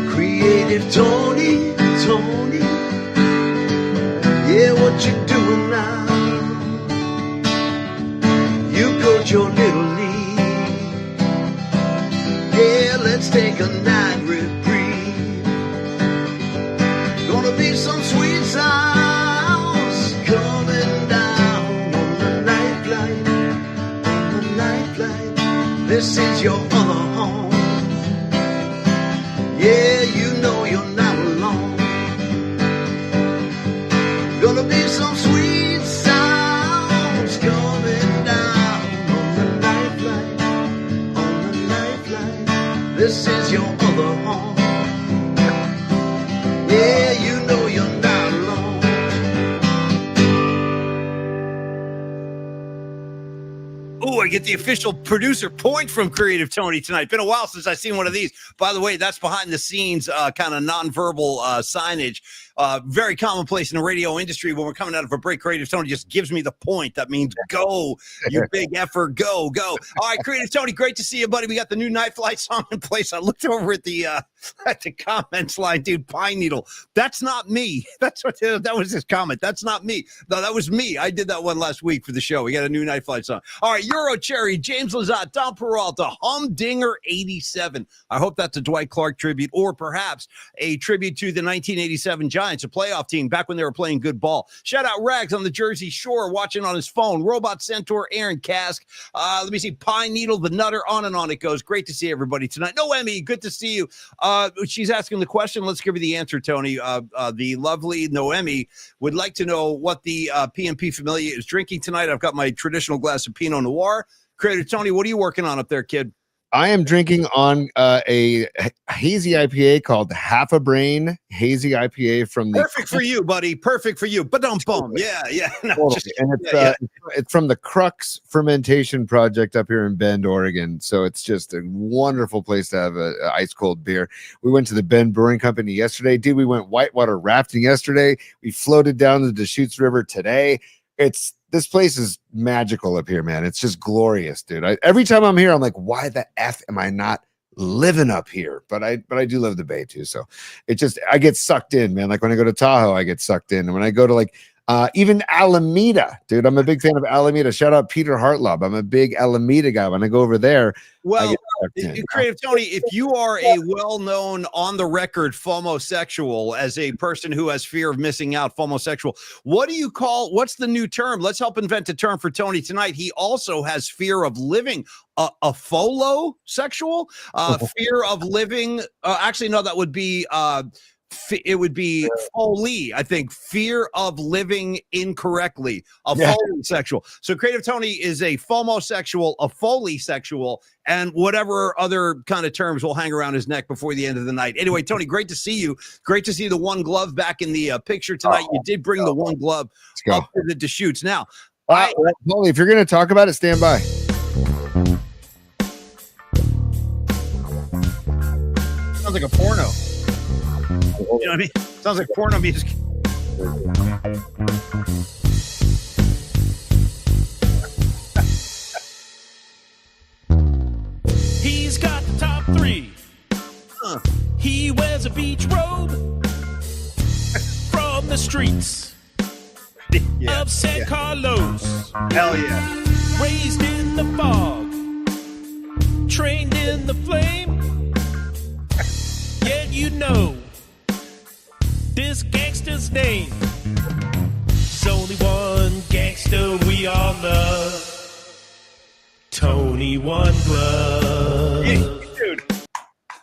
Creative Tony, yeah, what you doing now? You got your little league, yeah, let's take a night reprieve. Gonna be some sweet sounds coming down on the nightlight, on the nightlight. This is your other home, yeah, you know you're not alone. Gonna be some sweet sounds coming down on the nightlight, on the nightlight. This is your other home, yeah, you know you're not alone. Oh, I get the official producer point from Creative Tony tonight. Been a while since I've seen one of these. By the way, that's behind the scenes kind of nonverbal signage. Very commonplace in the radio industry. When we're coming out of a break, Creative Tony just gives me the point. That means go, you big effort, go. All right, Creative Tony, great to see you, buddy. We got the new Nightlight song in place. I looked over at the comments line, dude. Pine Needle. That's not me. That was his comment. That's not me. No, that was me. I did that one last week for the show. We got a new Nightlight song. All right, Euro Cherry, James Lazat, Don Peralta, Humdinger 87. I hope that's a Dwight Clark tribute, or perhaps a tribute to the 1987 Giants, a playoff team back when they were playing good ball. Shout out Rags on the Jersey Shore watching on his phone. Robot Centaur, Aaron Kask. Let me see, Pine Needle, the Nutter, on and on it goes. Great to see everybody tonight. Noemi, good to see you. She's asking the question. Let's give her the answer, Tony. The lovely Noemi would like to know what the PMP Familia is drinking tonight. I've got my traditional glass of Pinot Noir. Creator Tony, what are you working on up there, kid? I am drinking on a hazy IPA called Half a Brain Hazy IPA from the perfect for you, buddy. Perfect for you. But don't boom. Yeah. No, totally. It's from the Crux Fermentation Project up here in Bend, Oregon. So it's just a wonderful place to have a ice cold beer. We went to the Bend Brewing Company yesterday. Dude, we went whitewater rafting yesterday. We floated down the Deschutes River today. This place is magical up here, man. It's just glorious, dude. Every time I'm here, I'm like, why the F am I not living up here? But I do love the Bay too. So I get sucked in, man. Like when I go to Tahoe, I get sucked in. And when I go to like even Alameda, dude, I'm a big fan of Alameda. Shout out Peter Hartlob. I'm a big Alameda guy. When I go over there, well, Creative Tony, if you are a well-known on-the-record FOMosexual, as a person who has fear of missing out, FOMosexual, what's the new term? Let's help invent a term for Tony tonight. He also has fear of living a FOLO-sexual, fear of living. Actually, no, that would be it would be Foley, I think. Fear of living incorrectly, a Foley sexual. So Creative Tony is a FOMosexual, a Foley sexual, and whatever other kind of terms will hang around his neck before the end of the night. Anyway, Tony, great to see you. Great to see the one glove back in the picture tonight. You did bring the one glove up to the Deschutes. Now, Molly, if you're going to talk about it, stand by. Sounds like a porno. You know what I mean? Sounds like porno music. He's got the top three. He wears a beach robe from the streets of San Carlos. Hell yeah. Raised in the fog, trained in the flame. Yet you know this gangster's name. There's only one gangster we all love. Tony One Glove. Dude.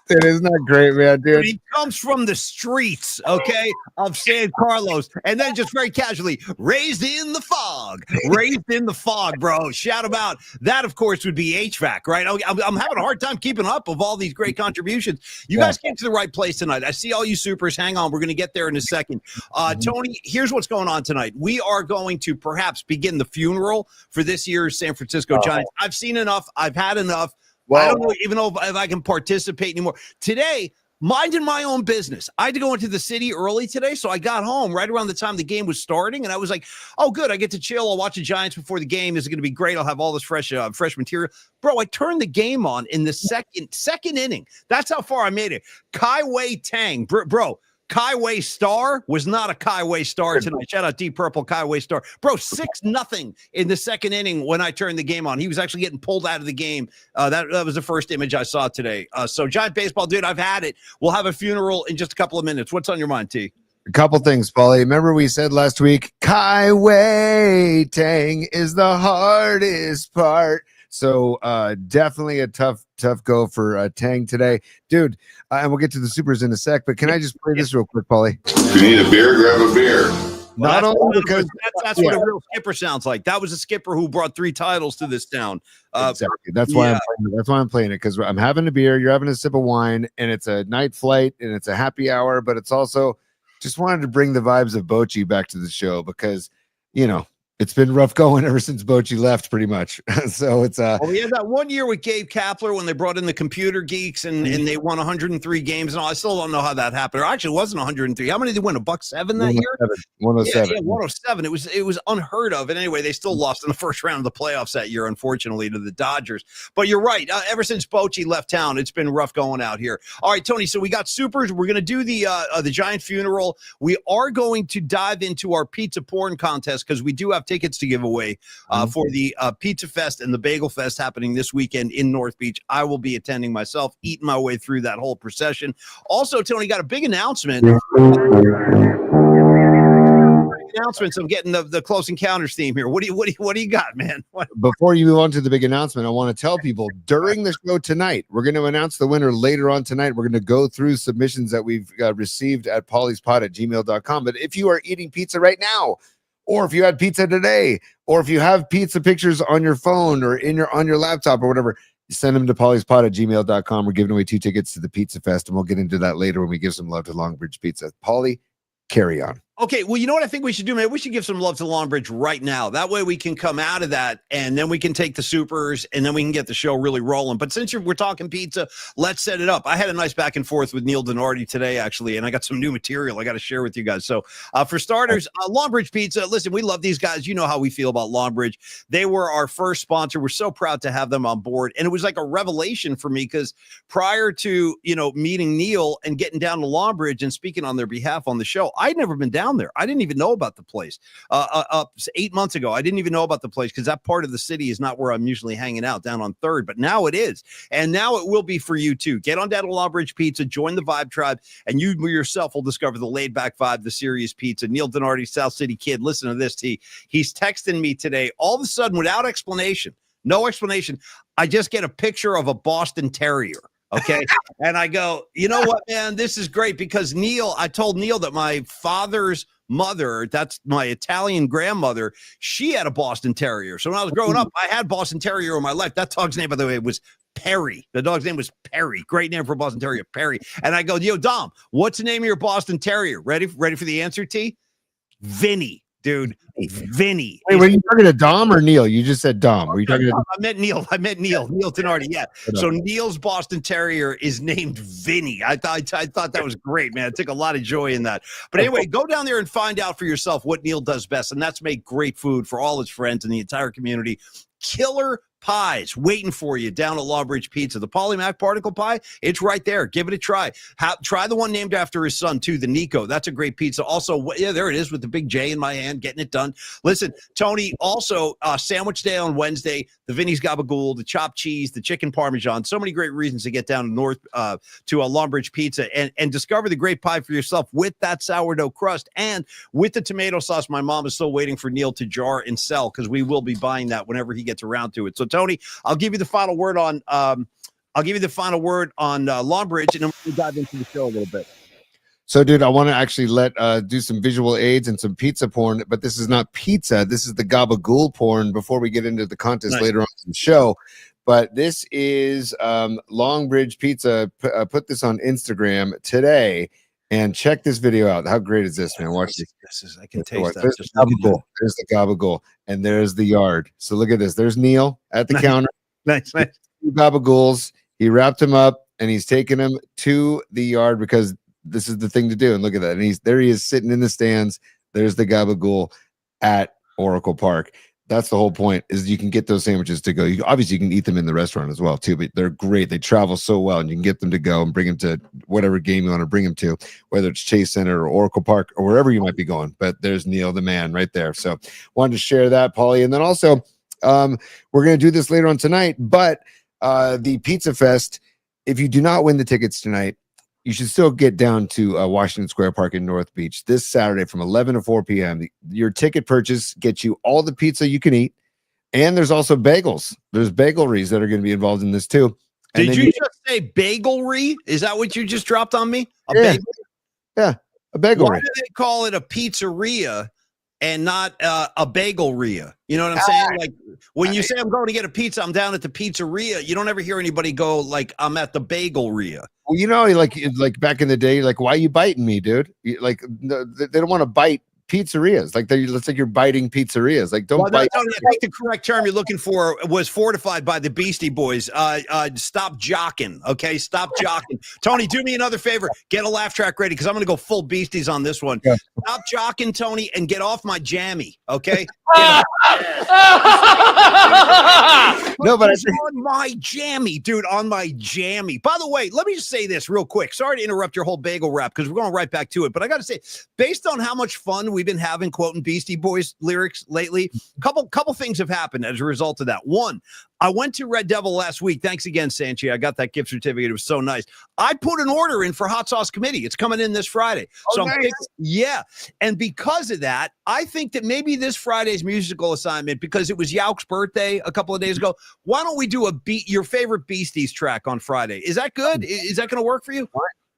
Dude, isn't that great, man, dude? He comes from the streets, okay, of San Carlos, and then just very casually, raised in the fog, bro. Shout about that, of course, would be HVAC, right? I'm having a hard time keeping up of all these great contributions. You guys came to the right place tonight. I see all you supers. Hang on, we're going to get there in a second. Tony, here's what's going on tonight. We are going to perhaps begin the funeral for this year's San Francisco Giants. I've seen enough. I've had enough. Well, I don't even know if I can participate anymore. Today, minding my own business. I had to go into the city early today, so I got home right around the time the game was starting, and I was like, oh, good, I get to chill. I'll watch the Giants before the game. This is going to be great. I'll have all this fresh material. Bro, I turned the game on in the second inning. That's how far I made it. Kai Tang, bro. Kaiway Star was not a Kaiway Star tonight. Shout out Deep Purple Kaiway Star. Bro, 6-0 in the second inning when I turned the game on. He was actually getting pulled out of the game. That was the first image I saw today. So Giant Baseball, dude, I've had it. We'll have a funeral in just a couple of minutes. What's on your mind, T? A couple things, Paulie. Remember we said last week, Kaiway Tang is the hardest part. So definitely a tough go for Tang today, dude. And we'll get to the supers in a sec, but can I just play this real quick, Paulie? If you need a beer, grab a beer. Not only because that's what a real skipper sounds like. That was a skipper who brought 3 titles to this town. Exactly. That's why I'm playing it, because I'm having a beer, you're having a sip of wine, and it's a night flight and it's a happy hour, but it's also just wanted to bring the vibes of Bochy back to the show because, you know, it's been rough going ever since Bochy left, pretty much. So it's we had that one year with Gabe Kapler when they brought in the computer geeks and they won 103 games and all. I still don't know how that happened. Or actually, it wasn't 103. How many did they win? $107 that year? 107. Yeah, 107. It was unheard of. And anyway, they still lost in the first round of the playoffs that year, unfortunately, to the Dodgers. But you're right. Ever since Bochy left town, it's been rough going out here. All right, Tony. So we got supers. We're going to do the Giant funeral. We are going to dive into our pizza porn contest because we do have tickets to give away for the Pizza Fest and the Bagel Fest happening this weekend in North Beach. I will be attending myself, eating my way through that whole procession. Also, Tony, got a big announcement. Announcements of getting the Close Encounters theme here. What do you got, man? Before you move on to the big announcement, I want to tell people during the show tonight, we're going to announce the winner later on tonight. We're going to go through submissions that we've received at paulyspot@gmail.com. But if you are eating pizza right now, or if you had pizza today, or if you have pizza pictures on your phone or on your laptop or whatever, send them to paulyspot@gmail.com. We're giving away 2 tickets to the Pizza Fest, and we'll get into that later when we give some love to Longbridge Pizza. Pauly, carry on. Okay, well, you know what I think we should do, man? We should give some love to Longbridge right now. That way we can come out of that, and then we can take the supers, and then we can get the show really rolling. But since we're talking pizza, let's set it up. I had a nice back and forth with Neil Donardi today, actually, and I got some new material I got to share with you guys. So for starters, Longbridge Pizza, listen, we love these guys. You know how we feel about Longbridge. They were our first sponsor. We're so proud to have them on board, and it was like a revelation for me because prior to, meeting Neil and getting down to Longbridge and speaking on their behalf on the show, I'd never been down there. I didn't even know about the place 8 months ago. I didn't even know about the place because that part of the city is not where I'm usually hanging out, down on 3rd, but now it is. And now it will be for you too. Get on down to Longbridge Pizza, join the Vibe Tribe, and you yourself will discover the laid back vibe, the serious pizza. Neil Donardi, South City kid. Listen to this, T. He's texting me today. All of a sudden, without explanation, no explanation, I just get a picture of a Boston Terrier. Okay. And I go, you know what, man, this is great because I told Neil that my father's mother, that's my Italian grandmother, she had a Boston Terrier. So when I was growing up, I had Boston Terrier in my life. That dog's name, by the way, was Perry. The dog's name was Perry. Great name for a Boston Terrier, Perry. And I go, yo, Dom, what's the name of your Boston Terrier? Ready for the answer, T? Vinny. Dude, Vinny. Wait, were you talking to Dom or Neil? You just said Dom. Were you talking to I meant Neil Tenardi. Yeah. So Neil's Boston Terrier is named Vinny. I thought that was great, man. I took a lot of joy in that. But anyway, go down there and find out for yourself what Neil does best, and that's make great food for all his friends and the entire community. Killer pies waiting for you down at Longbridge Pizza. The Polymac particle pie, it's right there. Give it a try. Try the one named after his son too, the Nico. That's a great pizza. Also, yeah, there it is with the big J in my hand, getting it done. Listen, Tony, also sandwich day on Wednesday, the Vinny's Gabagool, the chopped cheese, the chicken parmesan. So many great reasons to get down to Longbridge Pizza and discover the great pie for yourself with that sourdough crust and with the tomato sauce. My mom is still waiting for Neil to jar and sell because we will be buying that whenever he gets around to it. So Tony, I'll give you the final word on Longbridge, and then we'll dive into the show a little bit. So, dude, I want to actually do some visual aids and some pizza porn, but this is not pizza. This is the gabagool porn before we get into the contest later on in the show. But this is Longbridge Pizza. Put this on Instagram today. And check this video out. How great is this, man? Watch this. I can taste that. There's the gabagool, and there's the yard. So look at this. There's Neil at the counter. Nice. Two gabagools. He wrapped him up, and he's taking him to the yard because this is the thing to do. And look at that. And he is sitting in the stands. There's the gabagool at Oracle Park. That's the whole point, is you can get those sandwiches to go. Obviously, you can eat them in the restaurant as well, too, but they're great. They travel so well, and you can get them to go and bring them to whatever game you want to bring them to, whether it's Chase Center or Oracle Park or wherever you might be going. But there's Neil, the man, right there. So wanted to share that, Paulie. And then also, we're going to do this later on tonight, but the Pizza Fest, if you do not win the tickets tonight, you should still get down to Washington Square Park in North Beach this Saturday from 11 to 4 p.m. Your ticket purchase gets you all the pizza you can eat. And there's also bagels. There's bagelries that are going to be involved in this too. And Did you just say bagelry? Is that what you just dropped on me? Yeah, a bagelry. Why do they call it a pizzeria and not a bagelria? You know what I'm saying? Like when you say I'm going to get a pizza, I'm down at the pizzeria. You don't ever hear anybody go like I'm at the bagelria. Well, you know, like back in the day, like, why are you biting me, dude? Like, no, they don't want to bite pizzerias. Like, it's like you're biting pizzerias. Like, don't bite. I think the correct term you're looking for was fortified by the Beastie Boys. Stop jocking, okay? Stop jocking. Tony, do me another favor. Get a laugh track ready because I'm going to go full Beasties on this one. Yeah. Stop jocking, Tony, and get off my jammy, okay? No, but on my jammy, dude, on my jammy. By the way, let me just say this real quick. Sorry to interrupt your whole bagel rap because we're going right back to it. But I got to say, based on how much fun we've been having quoting Beastie Boys lyrics lately, couple things have happened as a result of that. One, I went to Red Devil last week. Thanks again, Sanchi. I got that gift certificate. It was so nice. I put an order in for Hot Sauce Committee. It's coming in this Friday. So nice. And because of that, I think that maybe this Friday's musical assignment, because it was Yauk's birthday a couple of days ago, why don't we do your favorite Beasties track on Friday? Is that good? Is that going to work for you?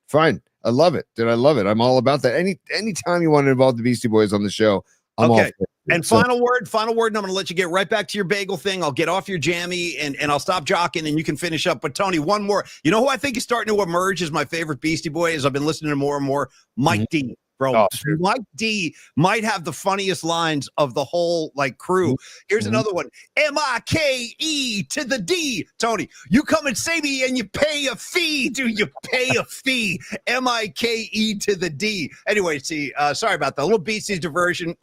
Fine. I love it. Dude, I love it. I'm all about that. Anytime you want to involve the Beastie Boys on the show, I'm all for it. And final word, and I'm going to let you get right back to your bagel thing. I'll get off your jammy and I'll stop jocking and you can finish up. But Tony, one more. You know who I think is starting to emerge as my favorite Beastie Boy as I've been listening to more and more? Mike D. Bro, Mike D might have the funniest lines of the whole crew. Here's another one. M-I-K-E to the D. Tony, you come and say me and you pay a fee. Do you pay a fee? M-I-K-E to the D. Anyway, sorry about that. A little Beasties diversion.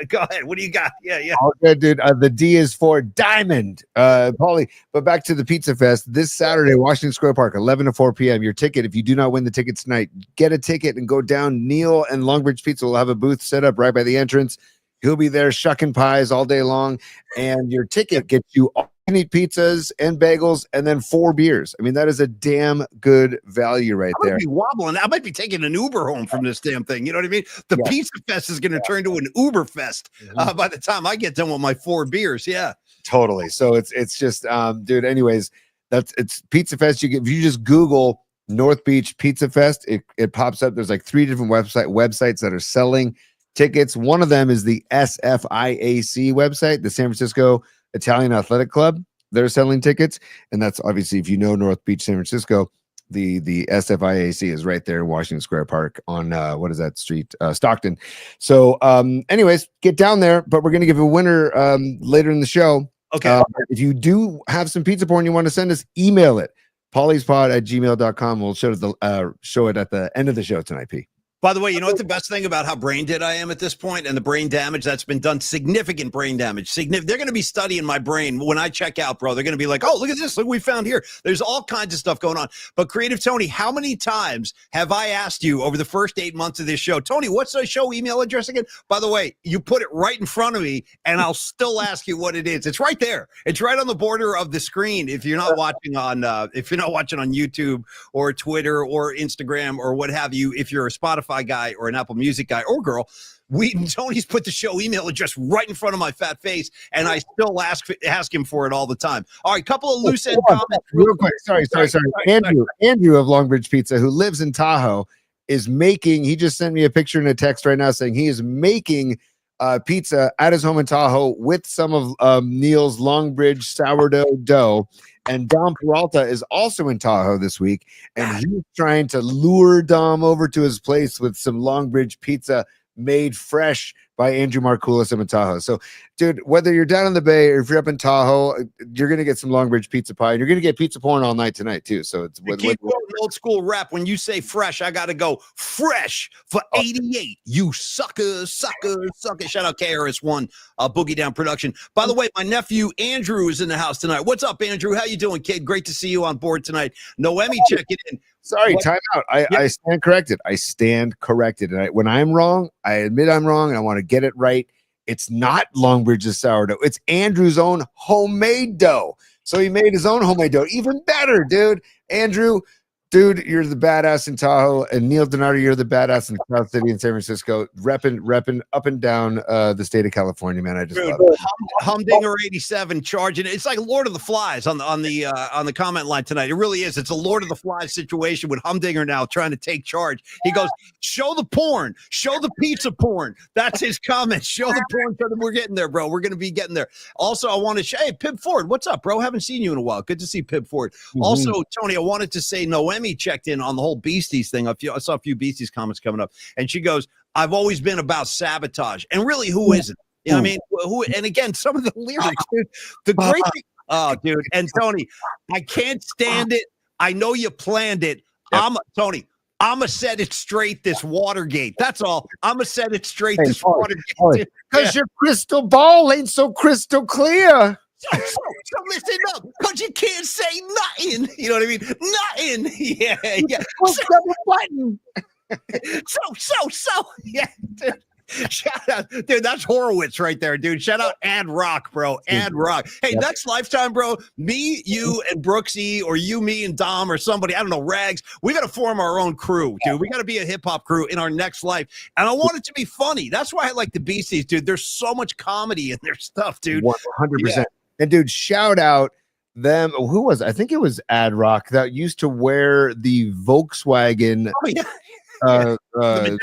Go ahead. What do you got? Yeah. All good, dude. The D is for Diamond, Paulie. But back to the Pizza Fest this Saturday, Washington Square Park, 11 to 4 p.m. Your ticket, if you do not win the tickets tonight, get a ticket and go down. Neil and Longbridge Pizza will have a booth set up right by the entrance. He'll be there shucking pies all day long, and your ticket gets you all you can eat pizzas and bagels and then 4 beers. I mean, that is a damn good value right there. I might be wobbling. I might be taking an Uber home from this damn thing. You know what I mean? The Pizza Fest is going to turn to an Uber Fest by the time I get done with my 4 beers. Yeah, totally. So it's just, dude. Anyways, it's Pizza Fest. If you just Google North Beach Pizza Fest, it pops up. There's like 3 different websites that are selling tickets. One of them is the SFIAC website, the San Francisco Italian Athletic Club. They're selling tickets, and that's obviously, if you know North Beach, San Francisco, the SFIAC is right there in Washington Square Park on what is that street? Stockton. So anyways, get down there, but we're going to give a winner later in the show. Okay. If you do have some pizza porn you want to send us, email it. pauliespod@gmail.com. We'll show it at the end of the show tonight, P. By the way, you know what the best thing about how brain dead I am at this point and the brain damage that's been done, significant brain damage. They're going to be studying my brain when I check out, bro. They're going to be like, oh, look at this. Look what we found here. There's all kinds of stuff going on. But Creative Tony, how many times have I asked you over the first 8 months of this show, Tony, what's the show email address again? By the way, you put it right in front of me and I'll still ask you what it is. It's right there. It's right on the border of the screen. If you're not watching on YouTube or Twitter or Instagram or what have you, if you're a Spotify guy or an Apple Music guy or girl, Tony's put the show email address right in front of my fat face, and I still ask him for it all the time. All right, couple of loose end comments. Real quick. Sorry. Andrew of Longbridge Pizza, who lives in Tahoe, is making, he just sent me a picture and a text right now saying he is making pizza at his home in Tahoe with some of Neil's Longbridge sourdough dough. And Dom Peralta is also in Tahoe this week, and he's trying to lure Dom over to his place with some Longbridge pizza made fresh by Andrew Markoulis in Tahoe. So, dude, whether you're down in the Bay or if you're up in Tahoe, you're gonna get some Longbridge pizza pie, and you're gonna get pizza porn all night tonight too. So it's Keep going old school rap. When you say fresh, I gotta go fresh for 88. You sucker. Shout out KRS-One, Boogie Down Production. By the way, my nephew Andrew is in the house tonight. What's up, Andrew? How you doing, kid? Great to see you on board tonight. Noemi checking in. Sorry, time out. I stand corrected. I stand corrected. And when I'm wrong, I admit I'm wrong, and I want to get it right. It's not Longbridge's sourdough. It's Andrew's own homemade dough. So he made his own homemade dough. Even better, dude. Andrew, dude, you're the badass in Tahoe. And Neil Donato, you're the badass in South City and San Francisco. Repping up and down the state of California, man. I just love it. Humdinger 87 charging. It's like Lord of the Flies on the comment line tonight. It really is. It's a Lord of the Flies situation with Humdinger now trying to take charge. He goes, show the porn, show the pizza porn. That's his comment. Show the porn. We're getting there, bro. We're going to be getting there. Also, I want to say, hey, Pib Ford, what's up, bro? Haven't seen you in a while. Good to see Pib Ford. Also, Tony, I wanted to say Noemi checked in on the whole Beasties thing. I saw a few Beasties comments coming up, and she goes, I've always been about sabotage. And really, who isn't? You know what I mean? Who? And again, some of the lyrics, dude, the great thing. Oh, dude. And Tony, I can't stand it. I know you planned it. Yep. Tony, I'm going to set it straight this Watergate. That's all. I'm going to set it straight this Watergate. Because your crystal ball ain't so crystal clear. So listen up, because you can't say nothing. You know what I mean? Nothing. Yeah. Button. Yeah. Dude. Shout out, dude. That's Horowitz right there, dude. Shout out Ad Rock, bro. Ad Rock. Hey, next lifetime, bro. Me, you, and Brooksy, or you, me, and Dom, or somebody. I don't know, Rags. We got to form our own crew, dude. We got to be a hip hop crew in our next life, and I want it to be funny. That's why I like the Beasties, dude. There's so much comedy in their stuff, dude. 100%. And dude, shout out them. Who was? I think it was Ad Rock that used to wear the Volkswagen. Oh, yeah. The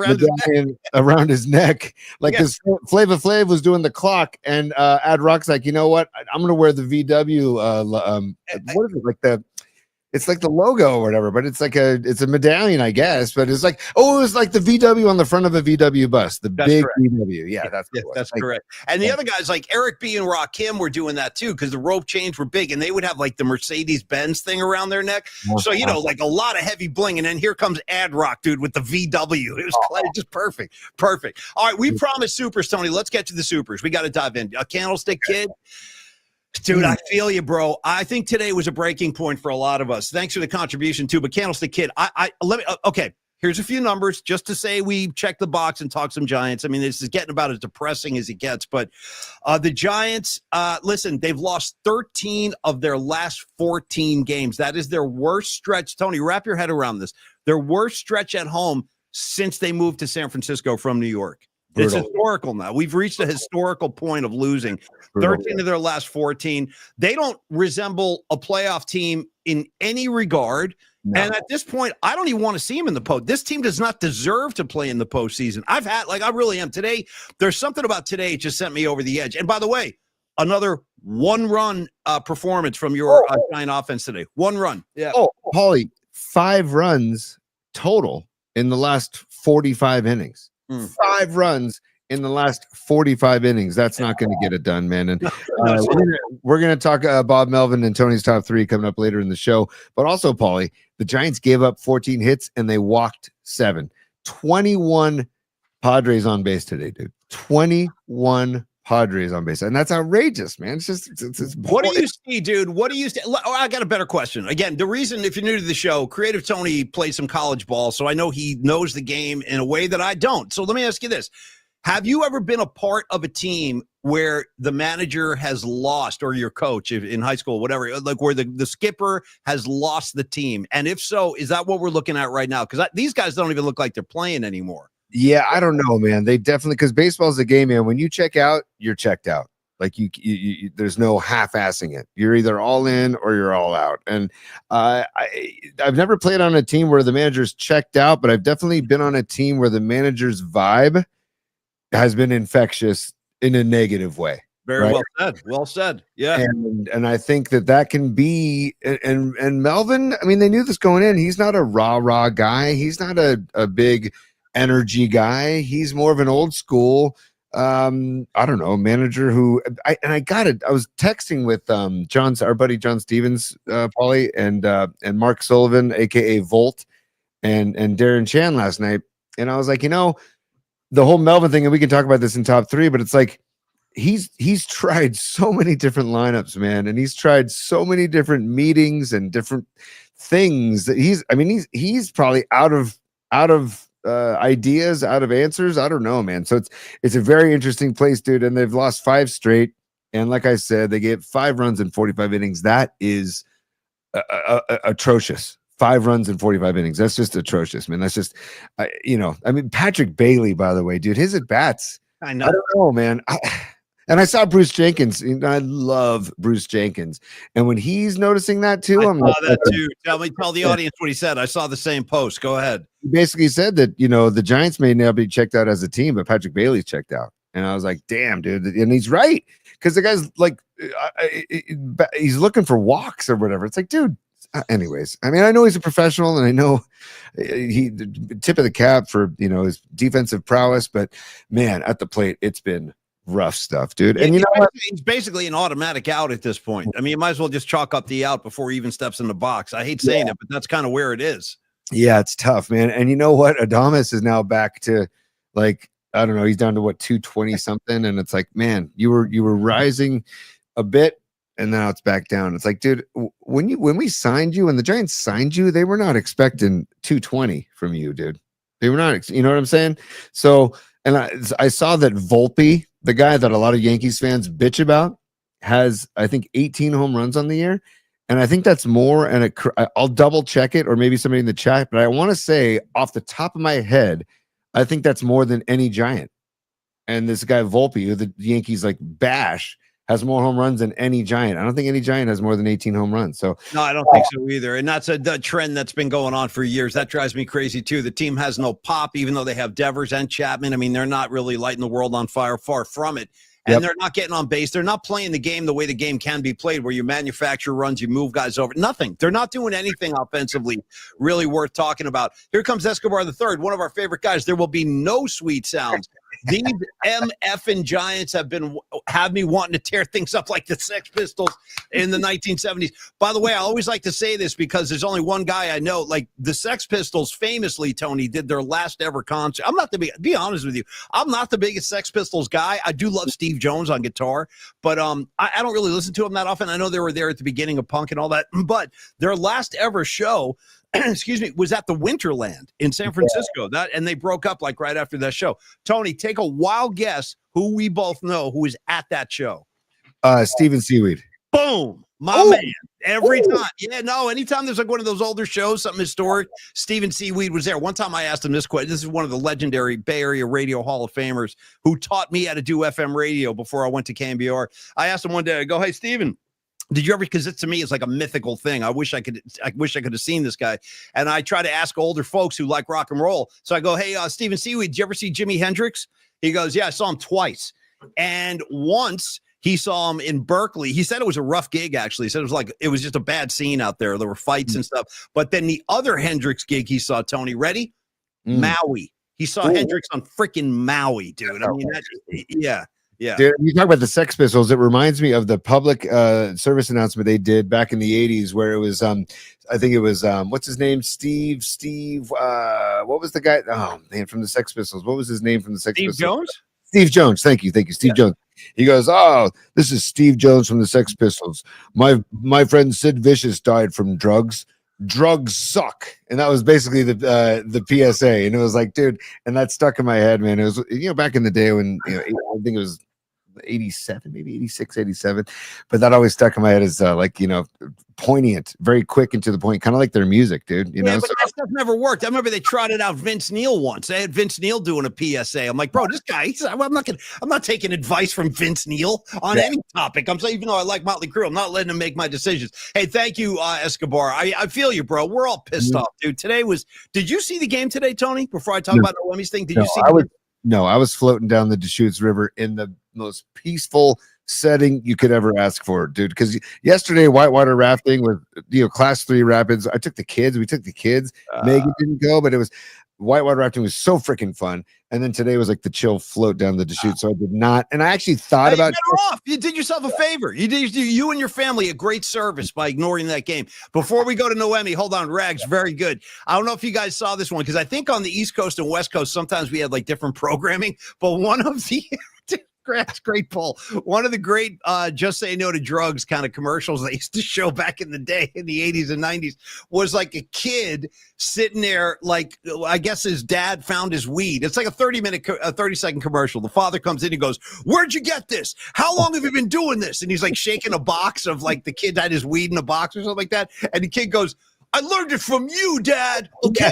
medallion around his neck, like this. Flava Flav was doing the clock, and Ad Rock's like, you know what? I'm gonna wear the VW. What is it like it's like the logo or whatever, but it's a medallion, I guess. But it's like, it was like the VW on the front of a VW bus, that's big correct. VW. Yeah, that's correct. And the other guys like Eric B and Rakim were doing that too, because the rope chains were big, and they would have like the Mercedes-Benz thing around their neck. So, you know, like a lot of heavy bling. And then here comes Ad Rock, dude, with the VW. It was just perfect. All right, we promised supers, Tony. Let's get to the supers. We got to dive in. A Candlestick Kid. Dude, I feel you, bro. I think today was a breaking point for a lot of us. Thanks for the contribution too. But Candlestick Kid, okay. Here's a few numbers just to say we check the box and talk some Giants. I mean, this is getting about as depressing as it gets. But the Giants, listen, they've lost 13 of their last 14 games. That is their worst stretch. Tony, wrap your head around this. Their worst stretch at home since they moved to San Francisco from New York. It's historical now. We've reached a historical point of losing 13 of their last 14. They don't resemble a playoff team in any regard. No. And at this point, I don't even want to see him in the post. This team does not deserve to play in the postseason. I really am. Today, there's something about today. It just sent me over the edge. And by the way, another one-run performance from your Giant offense today. One run. Yeah. Oh, Paulie, 5 runs total in the last 45 innings. 5 runs in the last 45 innings. That's not going to get it done, man. And we're going to talk Bob Melvin and Tony's top 3 coming up later in the show. But also, Paulie, the Giants gave up 14 hits and they walked 7. 21 Padres on base today, dude. 21 Padres on base, and that's outrageous, man. It's just what do you see, dude? What do you see? Oh, I got a better question. Again, the reason, if you're new to the show, Creative Tony plays some college ball, so I know he knows the game in a way that I don't. So let me ask you this: have you ever been a part of a team where the manager has lost, or your coach in high school, whatever, like where the skipper has lost the team? And if so, is that what we're looking at right now? Because these guys don't even look like they're playing anymore. Yeah, I don't know, man. They definitely, because baseball's a game, man. When you check out, you're checked out. Like you there's no half-assing it. You're either all in or you're all out. And I've never played on a team where the manager's checked out, but I've definitely been on a team where the manager's vibe has been infectious in a negative way. Very right? Well said. Yeah. And I think that can be, and Melvin, I mean, they knew this going in. He's not a rah guy. He's not a big energy guy. He's more of an old school, I don't know, manager who I got it. I was texting with our buddy John Stevens, Paulie, and Mark Sullivan, aka Volt, and Darren Chan last night. And I was like, the whole Melvin thing, and we can talk about this in top 3, but it's like he's tried so many different lineups, man, and he's tried so many different meetings and different things that he's probably out of ideas, out of answers. I don't know, man. So it's a very interesting place, dude. And they've lost 5 straight. And like I said, they gave 5 runs in 45 innings. That is atrocious. 5 runs in 45 innings. That's just atrocious, man. That's just, Patrick Bailey, by the way, dude, his at bats. I know. I don't know, man. And I saw Bruce Jenkins. I love Bruce Jenkins. And when he's noticing that too, I I'm saw like, that too. Tell the audience what he said. I saw the same post. Go ahead. He basically said that, the Giants may now be checked out as a team, but Patrick Bailey's checked out. And I was like, damn, dude. And he's right. Because the guy's like, he's looking for walks or whatever. It's like, dude. Anyways, I know he's a professional, and I know he tip of the cap for his defensive prowess, but man, at the plate, it's been rough stuff, dude. And he's basically an automatic out at this point. You might as well just chalk up the out before he even steps in the box. I hate saying it, but that's kind of where it is. Yeah, it's tough, man. And you know what? Adames is now back to like, I don't know, he's down to 220 something, and it's like, man, you were rising a bit. And now it's back down. It's like, dude, when we signed you, when the Giants signed you, they were not expecting 220 from you, dude. They were not, you know what I'm saying? So, and I saw that Volpe, the guy that a lot of Yankees fans bitch about, has, I think, 18 home runs on the year. And I think that's more. And I'll double check it, or maybe somebody in the chat, but I want to say off the top of my head, I think that's more than any Giant. And this guy Volpe, who the Yankees like bash, has more home runs than any Giant. I don't think any Giant has more than 18 home runs. So no, I don't think so either. And that's a trend that's been going on for years. That drives me crazy too. The team has no pop, even though they have Devers and Chapman. They're not really lighting the world on fire, far from it. And they're not getting on base. They're not playing the game the way the game can be played, where you manufacture runs, you move guys over. Nothing. They're not doing anything offensively really worth talking about. Here comes Escobar III, one of our favorite guys. There will be no sweet sounds. These MFing Giants have me wanting to tear things up like the Sex Pistols in the 1970s. By the way, I always like to say this because there's only one guy I know. Like the Sex Pistols famously, Tony, did their last ever concert. I'm not be honest with you, I'm not the biggest Sex Pistols guy. I do love Steve Jones on guitar, but I don't really listen to him that often. I know they were there at the beginning of punk and all that, but their last ever show, excuse me, was at the Winterland in San Francisco. And they broke up like right after that show. Tony, take a wild guess who we both know who is at that show. Steven Seaweed. Boom. My man. Every time. Yeah, no, anytime there's like one of those older shows, something historic, Steven Seaweed was there. One time I asked him this question. This is one of the legendary Bay Area Radio Hall of Famers who taught me how to do FM radio before I went to KMBR. I asked him one day, I go, hey, Steven, did you ever, because it to me is like a mythical thing. I wish I could have seen this guy. And I try to ask older folks who like rock and roll. So I go, hey, Steven Seaweed, did you ever see Jimi Hendrix? He goes, yeah, I saw him twice. And once he saw him in Berkeley. He said it was a rough gig, actually. He said it was just a bad scene out there. There were fights and stuff. But then the other Hendrix gig he saw, Tony, ready? Maui. He saw Hendrix on freaking Maui, dude. I mean, yeah. Yeah. Dude, you talk about the Sex Pistols. It reminds me of the public service announcement they did back in the 80s where it was, I think it was, what's his name? Steve, what was the guy? Oh, man, from the Sex Pistols. What was his name from the Sex Pistols? Steve Jones? Steve Jones. Thank you. Steve Jones. He goes, oh, this is Steve Jones from the Sex Pistols. My friend Sid Vicious died from drugs. Drugs suck. And that was basically the PSA. And it was like, dude, and that stuck in my head, man. It was, back in the day when, I think it was 87, maybe 86, 87. But that always stuck in my head as poignant, very quick and to the point, kind of like their music, dude. But that stuff never worked. I remember they trotted out Vince Neil once. They had Vince Neil doing a PSA. I'm like, bro, this guy, I'm not taking advice from Vince Neil on any topic. I'm saying, even though I like Motley Crue, I'm not letting him make my decisions. Hey, thank you, Escobar. I feel you, bro. We're all pissed off, dude. Did you see the game today, Tony? Before I talk about the Emmys thing, did you see I was floating down the Deschutes River in the most peaceful setting you could ever ask for, dude. Because yesterday, whitewater rafting with class 3 rapids. We took the kids. Megan didn't go, but whitewater rafting was so freaking fun. And then today was like the chill float down the Deschutes. So I did not. And I actually thought about better off. You did yourself a favor. You and your family a great service by ignoring that game. Before we go to Noemi, hold on, Rags, very good. I don't know if you guys saw this one because I think on the East Coast and West Coast sometimes we had like different programming, but one of the great poll. One of the great Just Say No to Drugs kind of commercials they used to show back in the day in the 80s and 90s was like a kid sitting there, like I guess his dad found his weed. It's like a 30-second commercial. The father comes in and goes, "Where'd you get this? How long have you been doing this?" And he's like shaking a box of like the kid had his weed in a box or something like that. And the kid goes, "I learned it from you, Dad. Okay,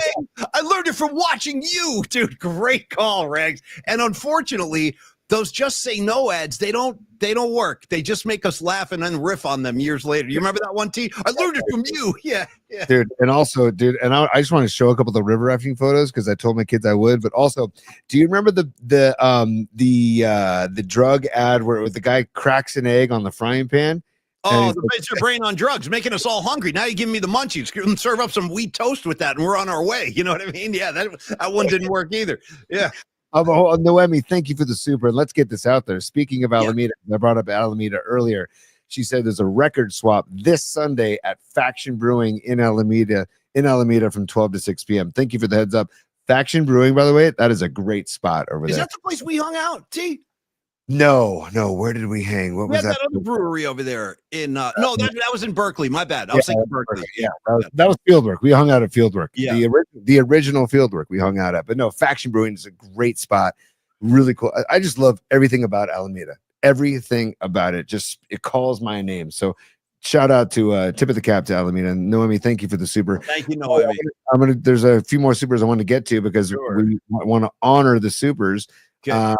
I learned it from watching you, dude." Great call, Rags. And unfortunately, those Just Say No ads, they don't work. They just make us laugh and then riff on them years later. You remember that one, T? I learned it from you. Yeah. Dude. And also, dude, and I just want to show a couple of the river rafting photos because I told my kids I would. But also, do you remember the drug ad where the guy cracks an egg on the frying pan? Oh, it's your brain on drugs, making us all hungry. Now you're giving me the munchies. Serve up some wheat toast with that, and we're on our way. You know what I mean? Yeah, that one didn't work either. Yeah. Noemi, thank you for the super. And let's get this out there. Speaking of Alameda, I brought up Alameda earlier. She said there's a record swap this Sunday at Faction Brewing in Alameda from 12 to 6 p.m. Thank you for the heads up. Faction Brewing, by the way, that is a great spot over there. Is that the place we hung out, T? No. Where did we hang? What was that? That other brewery over there in no, that was in Berkeley. My bad. I was thinking Berkeley. Yeah, that was Fieldwork. We hung out at Fieldwork. Yeah. The original Fieldwork we hung out at. But no, Faction Brewing is a great spot. Really cool. I just love everything about Alameda. Everything about it. It calls my name. So shout out to tip of the cap to Alameda. And Noemi, thank you for the super. Thank you, Noemi. There's a few more supers I want to get to because we want to honor the supers. Okay.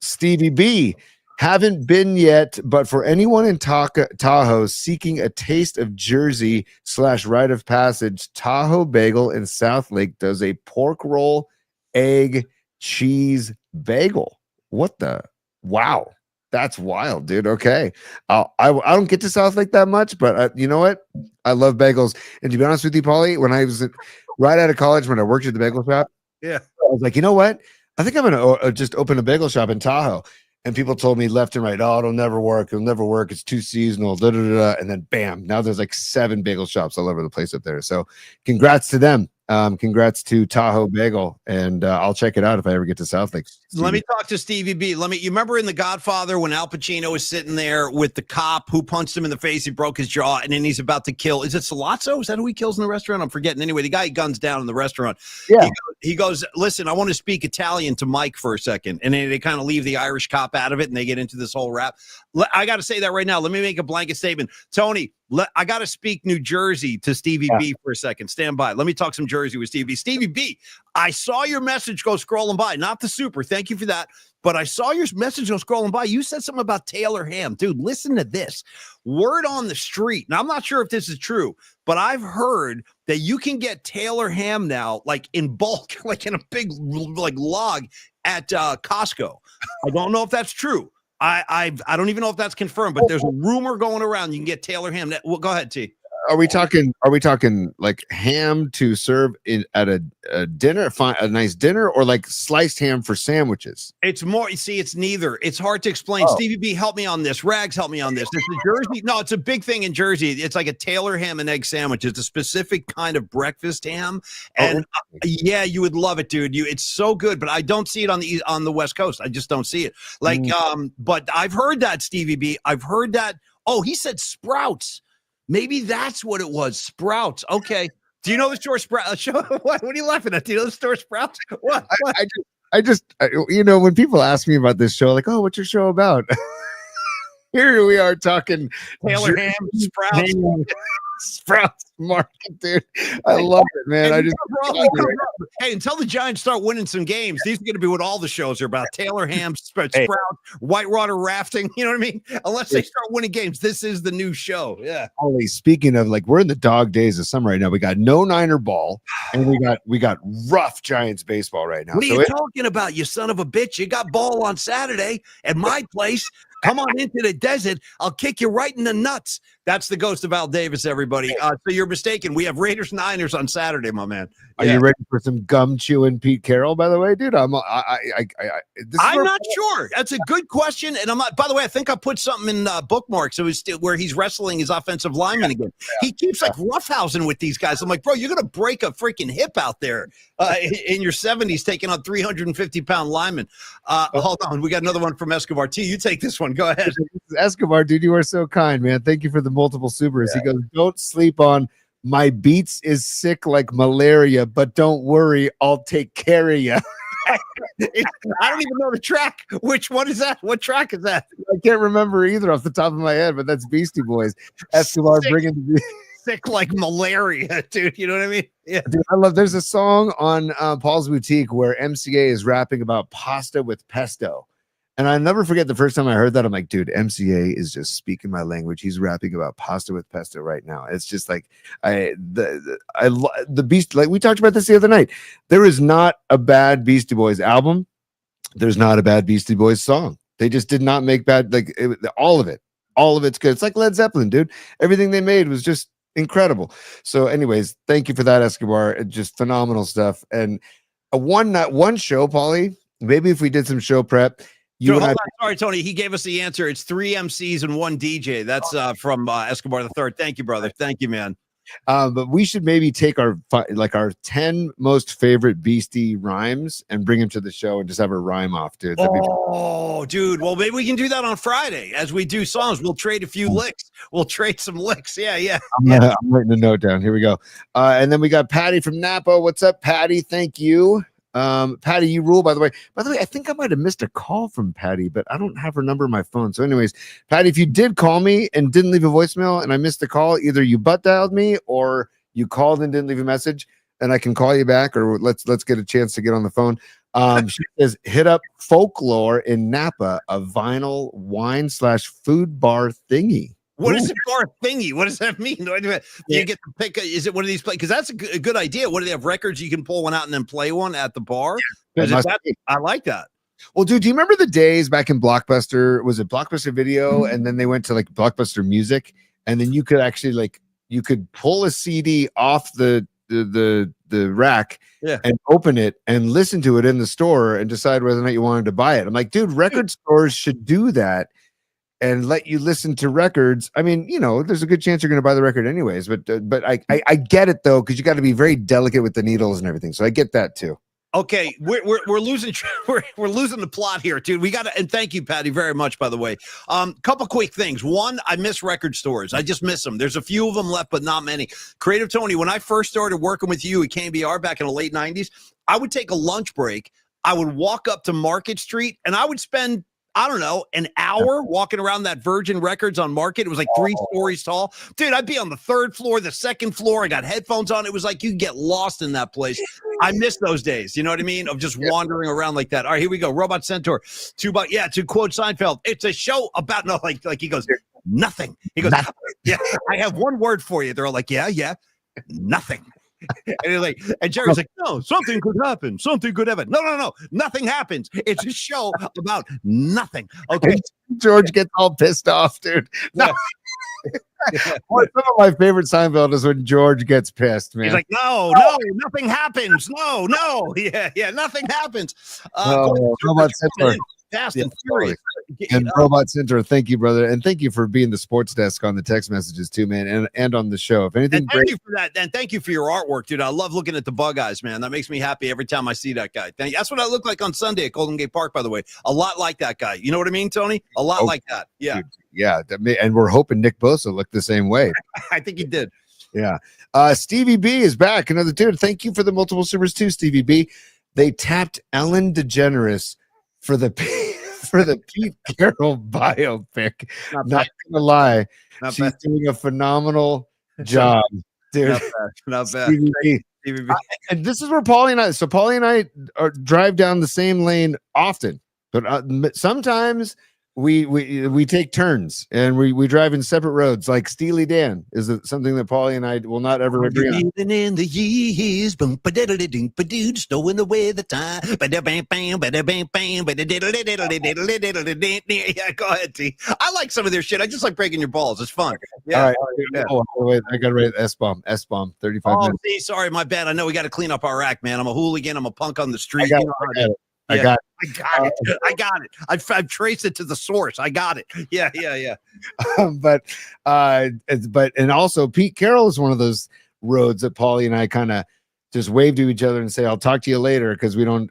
Stevie B, haven't been yet, but for anyone in Tahoe seeking a taste of Jersey / rite of passage, Tahoe Bagel in South Lake does a pork roll, egg, cheese bagel. What the? Wow. That's wild, dude. Okay. I don't get to South Lake that much, but you know what? I love bagels. And to be honest with you, Paulie, when I was right out of college, when I worked at the bagel shop, I was like, you know what? I think I'm going to just open a bagel shop in Tahoe. And people told me left and right, "Oh, it'll never work. It'll never work. It's too seasonal." And then bam, now there's like 7 bagel shops all over the place up there. So congrats to them. Congrats to Tahoe Bagel. And I'll check it out if I ever get to South Lake. Let me talk to Stevie B. You remember in The Godfather when Al Pacino was sitting there with the cop who punched him in the face, he broke his jaw, and then he's about to kill. Is it Salazzo? Is that who he kills in the restaurant? I'm forgetting. Anyway, the guy he guns down in the restaurant. Yeah. He goes, "Listen, I want to speak Italian to Mike for a second." And then they kind of leave the Irish cop out of it and they get into this whole rap. I got to say that right now. Let me make a blanket statement. Tony, I got to speak New Jersey to Stevie B for a second. Stand by. Let me talk some Jersey with Stevie B. Stevie B, I saw your message go scrolling by. Not the super. Thank you for that. But I saw your message go scrolling by. You said something about Taylor ham. Dude, listen to this. Word on the street. Now, I'm not sure if this is true, but I've heard that you can get Taylor ham now, like in bulk, like in a big like log at Costco. I don't know if that's true. I don't even know if that's confirmed, but there's a rumor going around you can get Taylor ham. Well, go ahead, T. Are we talking like ham to serve at a dinner, a nice dinner, or like sliced ham for sandwiches? It's more, you see, it's neither. It's hard to explain. Stevie B, help me on this. Rags, help me on this. It's a Jersey. No, it's a big thing in Jersey. It's like a Taylor ham and egg sandwich. It's a specific kind of breakfast ham. And yeah, you would love it, dude. It's so good, but I don't see it on the West Coast. I just don't see it. Like, but I've heard that, Stevie B. I've heard that. Oh, he said Sprouts. Maybe that's what it was. Sprouts. Okay. Do you know the store Sprouts? What are you laughing at? Do you know the store Sprouts? What? I just, when people ask me about this show, like, "Oh, what's your show about?" Here we are talking Taylor ham, Sprouts. Sprouts market, dude. I love it, man. Hey, until the Giants start winning some games, these are going to be what all the shows are about. Taylor ham, Sprouts, whitewater rafting. You know what I mean? Unless they start winning games, this is the new show. Yeah. Holy, speaking of, like, we're in the dog days of summer right now. We got no Niner ball, and we got rough Giants baseball right now. What are you talking about, you son of a bitch? You got ball on Saturday at my place. Come on into the desert. I'll kick you right in the nuts. That's the ghost of Al Davis, everybody. So you're mistaken. We have Raiders Niners on Saturday, my man. Are you ready for some gum chewing Pete Carroll? By the way, dude, I'm not sure. That's a good question, and I'm not. By the way, I think I put something in bookmarks. So it's where he's wrestling his offensive lineman again. He keeps like roughhousing with these guys. I'm like, bro, you're gonna break a freaking hip out there in your 70s, taking on 350-pound linemen. Hold on, we got another one from Escobar. T, you take this one. Go ahead. Escobar, dude, you are so kind, man. Thank you for the multiple supers. He goes, don't sleep on my beats is sick like malaria, but don't worry, I'll take care of you. I don't even know the track. Which one is that? What track is that? I can't remember either off the top of my head, but that's Beastie Boys. Escobar bringing the sick like malaria, dude. You know what I mean? Yeah, dude, I love. There's a song on Paul's Boutique where MCA is rapping about pasta with pesto. And I never forget the first time I heard that. I'm like, dude, MCA is just speaking my language. He's rapping about pasta with pesto right now. It's just like the Beast. Like we talked about this the other night. There is not a bad Beastie Boys album. There's not a bad Beastie Boys song. They just did not make bad. Like all of it. All of it's good. It's like Led Zeppelin, dude. Everything they made was just incredible. So, anyways, thank you for that, Escobar. Just phenomenal stuff. And one show, Paulie. Maybe if we did some show prep. Sorry, Tony. He gave us the answer. It's 3 MCs and 1 DJ. That's from Escobar the Third. Thank you, brother. Thank you, man. But we should maybe take our 10 most favorite Beastie rhymes and bring them to the show and just have a rhyme off, dude. Dude. Well, maybe we can do that on Friday as we do songs. We'll trade a few licks. We'll trade some licks. Yeah. I'm writing a note down. Here we go. And then we got Patty from Napa. What's up, Patty? Thank you. Patty, you rule, by the way. I think I might have missed a call from Patty, but I don't have her number on my phone. So anyways, Patty, if you did call me and didn't leave a voicemail and I missed the call, either you butt dialed me or you called and didn't leave a message and I can call you back, or let's get a chance to get on the phone. She says, hit up Folklore in Napa, a vinyl wine/food bar thingy. What is a bar thingy? What does that mean? Do you get to pick? Is it one of these plays? Because that's a good idea. What do they have records? You can pull one out and then play one at the bar. I like that. Well, dude, do you remember the days back in Blockbuster? Was it Blockbuster Video? And then they went to like Blockbuster Music, and then you could actually you could pull a CD off the rack and open it and listen to it in the store and decide whether or not you wanted to buy it. I'm like, dude, record stores should do that and let you listen to records. I mean, there's a good chance you're going to buy the record anyways, but I get it though, because you got to be very delicate with the needles and everything. So I get that too. Okay, we're losing we're losing the plot here, dude. We got to, and thank you, Patty, very much. By the way, couple quick things. One, I miss record stores. I just miss them. There's a few of them left, but not many. Creative Tony, when I first started working with you at KBR back in the late '90s, I would take a lunch break. I would walk up to Market Street, and I would spend, I don't know, an hour walking around that Virgin Records on Market. It was like 3 stories tall. Dude, I'd be on the 3rd floor, the 2nd floor. I got headphones on. It was like you could get lost in that place. I miss those days. You know what I mean? Of just wandering around like that. All right, here we go. Robot Centaur. To quote Seinfeld, it's a show about, like he goes, nothing. He goes, nothing. Yeah, I have one word for you. They're all like, yeah, nothing. And Jerry's like, no, something could happen. Something could happen. No. Nothing happens. It's a show about nothing. Okay. George gets all pissed off, dude. No. Some of my favorite Seinfeld is when George gets pissed, man. He's like, no, nothing happens. No. Yeah, nothing happens. Robot Centaur. Fast and furious. And Robot Center, thank you, brother, and thank you for being the sports desk on the text messages too, man, and on the show. If anything, thank you for that, and thank you for your artwork, dude. I love looking at the bug eyes, man. That makes me happy every time I see that guy. That's what I look like on Sunday at Golden Gate Park, by the way. A lot like that guy. You know what I mean, Tony? A lot like that. Yeah, dude, yeah. And we're hoping Nick Bosa looked the same way. I think he did. Yeah. Stevie B is back. Another dude. Thank you for the multiple supers too, Stevie B. They tapped Ellen DeGeneres for the Pete Carroll biopic. Not gonna lie, she's doing a phenomenal job, dude. Not bad. And this is where Paulie and I drive down the same lane often, but sometimes we take turns and we drive in separate roads. Like Steely Dan is something that Paulie and I will not ever agree on. Even in the years, boom, snowing away the time. Yeah, go ahead, T. I like some of their shit. I just like breaking your balls. It's fun. Yeah. All right. Yeah. Oh, wait, I got to write S-bomb. 35 minutes. See, sorry, my bad. I know we got to clean up our act, man. I'm a hooligan. I'm a punk on the street. I got it. I've traced it to the source. I got it. Yeah. but and also Pete Carroll is one of those roads that Paulie and I kind of just wave to each other and say, I'll talk to you later. Cause we don't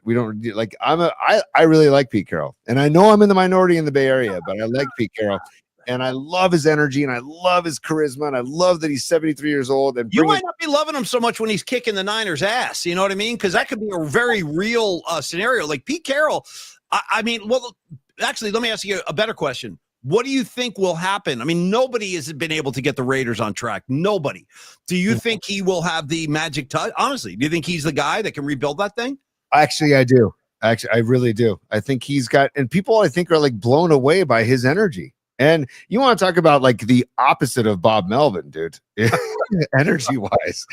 like, I really like Pete Carroll, and I know I'm in the minority in the Bay Area, but I like Pete Carroll. And I love his energy, and I love his charisma, and I love that he's 73 years old. And you might not be loving him so much when he's kicking the Niners' ass. You know what I mean? Because that could be a very real scenario. Like Pete Carroll, I mean, well, actually, let me ask you a better question. What do you think will happen? I mean, nobody has been able to get the Raiders on track. Nobody. Do you think he will have the magic touch? Honestly, do you think he's the guy that can rebuild that thing? Actually, I do. Actually, I really do. I think he's got, and people I think are like blown away by his energy. And you want to talk about like the opposite of Bob Melvin, dude, energy wise.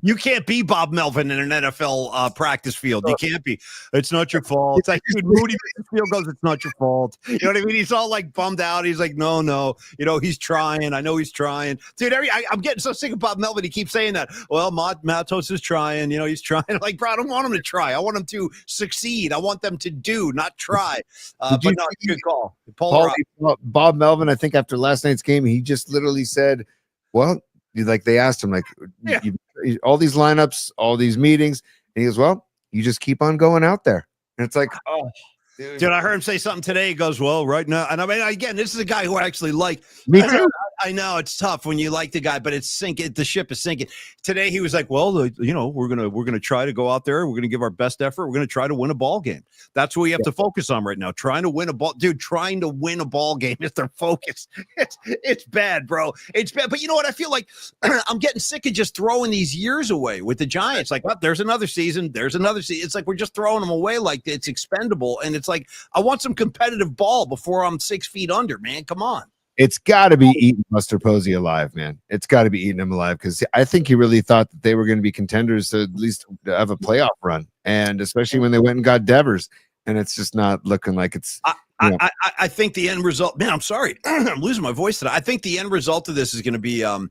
You can't be Bob Melvin in an NFL practice field. You can't be. It's not your fault. It's like Moody Field goes, it's not your fault. You know what I mean? He's all like bummed out. He's like, no. You know, he's trying. I know he's trying. Dude, I'm getting so sick of Bob Melvin. He keeps saying that. Well, Matos is trying. You know, he's trying. Like, bro, I don't want him to try. I want him to succeed. I want them to do, not try. But no, good call. Bob Melvin, I think after last night's game, he just literally said, well, like they asked him, like, all these lineups, all these meetings. And he goes, well, you just keep on going out there. And it's like, oh, dude, I heard him say something today. He goes, well, right now. And I mean, again, this is a guy who I actually like. Me too. I know it's tough when you like the guy, but it's sinking. The ship is sinking. Today he was like, well, you know, we're gonna try to go out there. We're gonna give our best effort. We're gonna try to win a ball game. That's what we have to focus on right now. Trying to win a ball, dude. Trying to win a ball game is their focus. It's bad, bro. It's bad. But you know what? I feel like I'm getting sick of just throwing these years away with the Giants. Like, well, there's another season. There's another season. It's like we're just throwing them away like it's expendable. And it's like I want some competitive ball before I'm 6 feet under. Man, come on. It's got to be eating Buster Posey alive, man. It's got to be eating him alive, because I think he really thought that they were going to be contenders to at least have a playoff run, and especially when they went and got Devers, and it's just not looking like it's. I think the end result, man. I'm sorry, I'm losing my voice today. I think the end result of this is going to be. I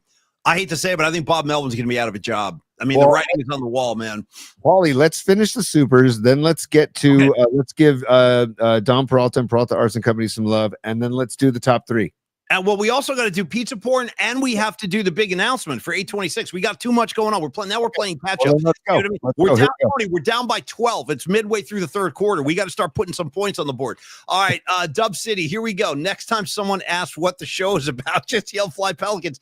hate to say it, but I think Bob Melvin's going to be out of a job. I mean, the writing is on the wall, man. Wally, let's finish the supers, then let's get to let's give Don Peralta and Peralta Arts and Company some love, and then let's do the top three. And well, we also got to do pizza porn, and we have to do the big announcement for 826. We got too much going on. We're playing catch up. Let's go. You know what I mean? We're down by 12. It's midway through the third quarter. We got to start putting some points on the board. All right, Dub City, here we go. Next time someone asks what the show is about, just yell "Fly Pelicans."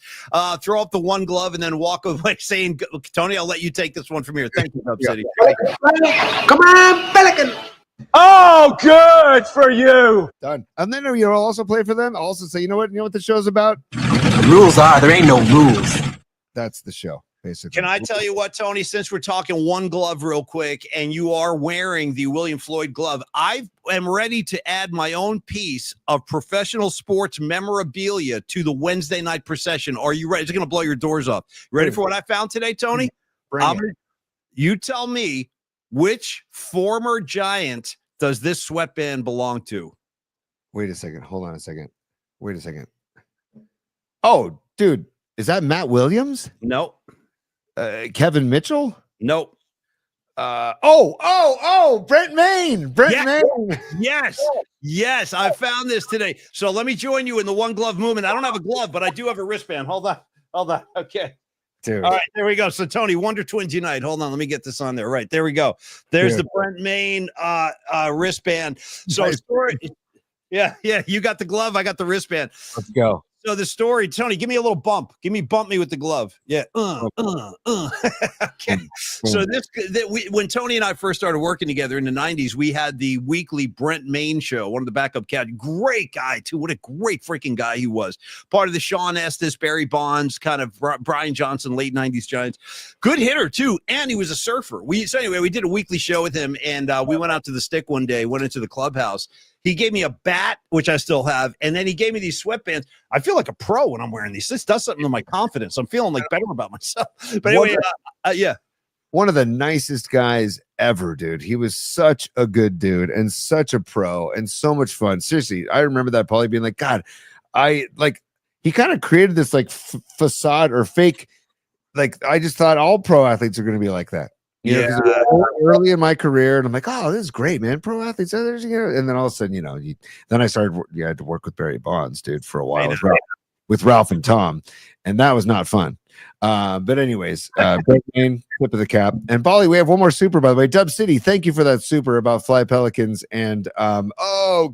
Throw up the one glove and then walk away saying, "Tony, I'll let you take this one from here." Thank you, Dub City. Come on, Pelican. Oh, good for you. Done. And then you'll also play for them. Also say, you know what the show's about? The rules are there ain't no rules. That's the show, basically. Can I tell you what, Tony, since we're talking one glove real quick, and you are wearing the William Floyd glove, I am ready to add my own piece of professional sports memorabilia to the Wednesday night procession. Are you ready? It's going to blow your doors off. Ready for what I found today, Tony? You tell me, which former Giant does this sweatband belong to? Wait a second. Hold on a second. Wait a second. Oh, dude, is that Matt Williams? Nope. Kevin Mitchell? Nope. Brent Maine. Maine. Yes. I found this today. So let me join you in the one glove movement. I don't have a glove, but I do have a wristband. Hold on. Okay. Dude. All right, there we go. So Tony, Wonder Twins Unite. Hold on, let me get this on there. Right, there we go. There's the Brent Maine wristband. So story. Yeah, you got the glove. I got the wristband. Let's go. So the story, Tony, give me a little bump. Bump me with the glove. Yeah. Okay. So when Tony and I first started working together in the 90s, we had the weekly Brent Maine show, one of the backup cats. Great guy, too. What a great freaking guy he was. Part of the Sean Estes, Barry Bonds, kind of Brian Johnson, late 90s Giants. Good hitter, too. And he was a surfer. So anyway, we did a weekly show with him, and we went out to the stick one day, went into the clubhouse. He gave me a bat, which I still have, and then he gave me these sweatbands. I feel like a pro when I'm wearing these. This does something to my confidence. I'm feeling like better about myself. But anyway, yeah. One of the nicest guys ever, dude. He was such a good dude and such a pro and so much fun. Seriously, I remember that Paulie being like, God, he kind of created this like facade or fake. Like, I just thought all pro athletes are going to be like that. You know, 'cause it was early in my career, and I'm like, oh, this is great, man. Pro athletes, and then all of a sudden, then I started. I had to work with Barry Bonds, dude, for a while with Ralph and Tom, and that was not fun. But anyways, great name, tip of the cap. And Bali, we have one more super, by the way. Dub City, thank you for that super about Fly Pelicans, and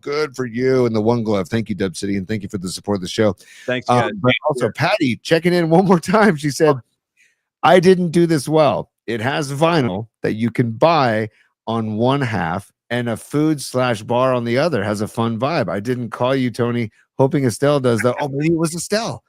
good for you and the One Glove. Thank you, Dub City, and thank you for the support of the show. Thanks, guys. But also, Patty checking in one more time. She said, I didn't do this well. It has vinyl that you can buy on one half and a food/bar on the other. Has a fun vibe. I didn't call you, Tony, hoping Estelle does that. Oh, maybe it was Estelle.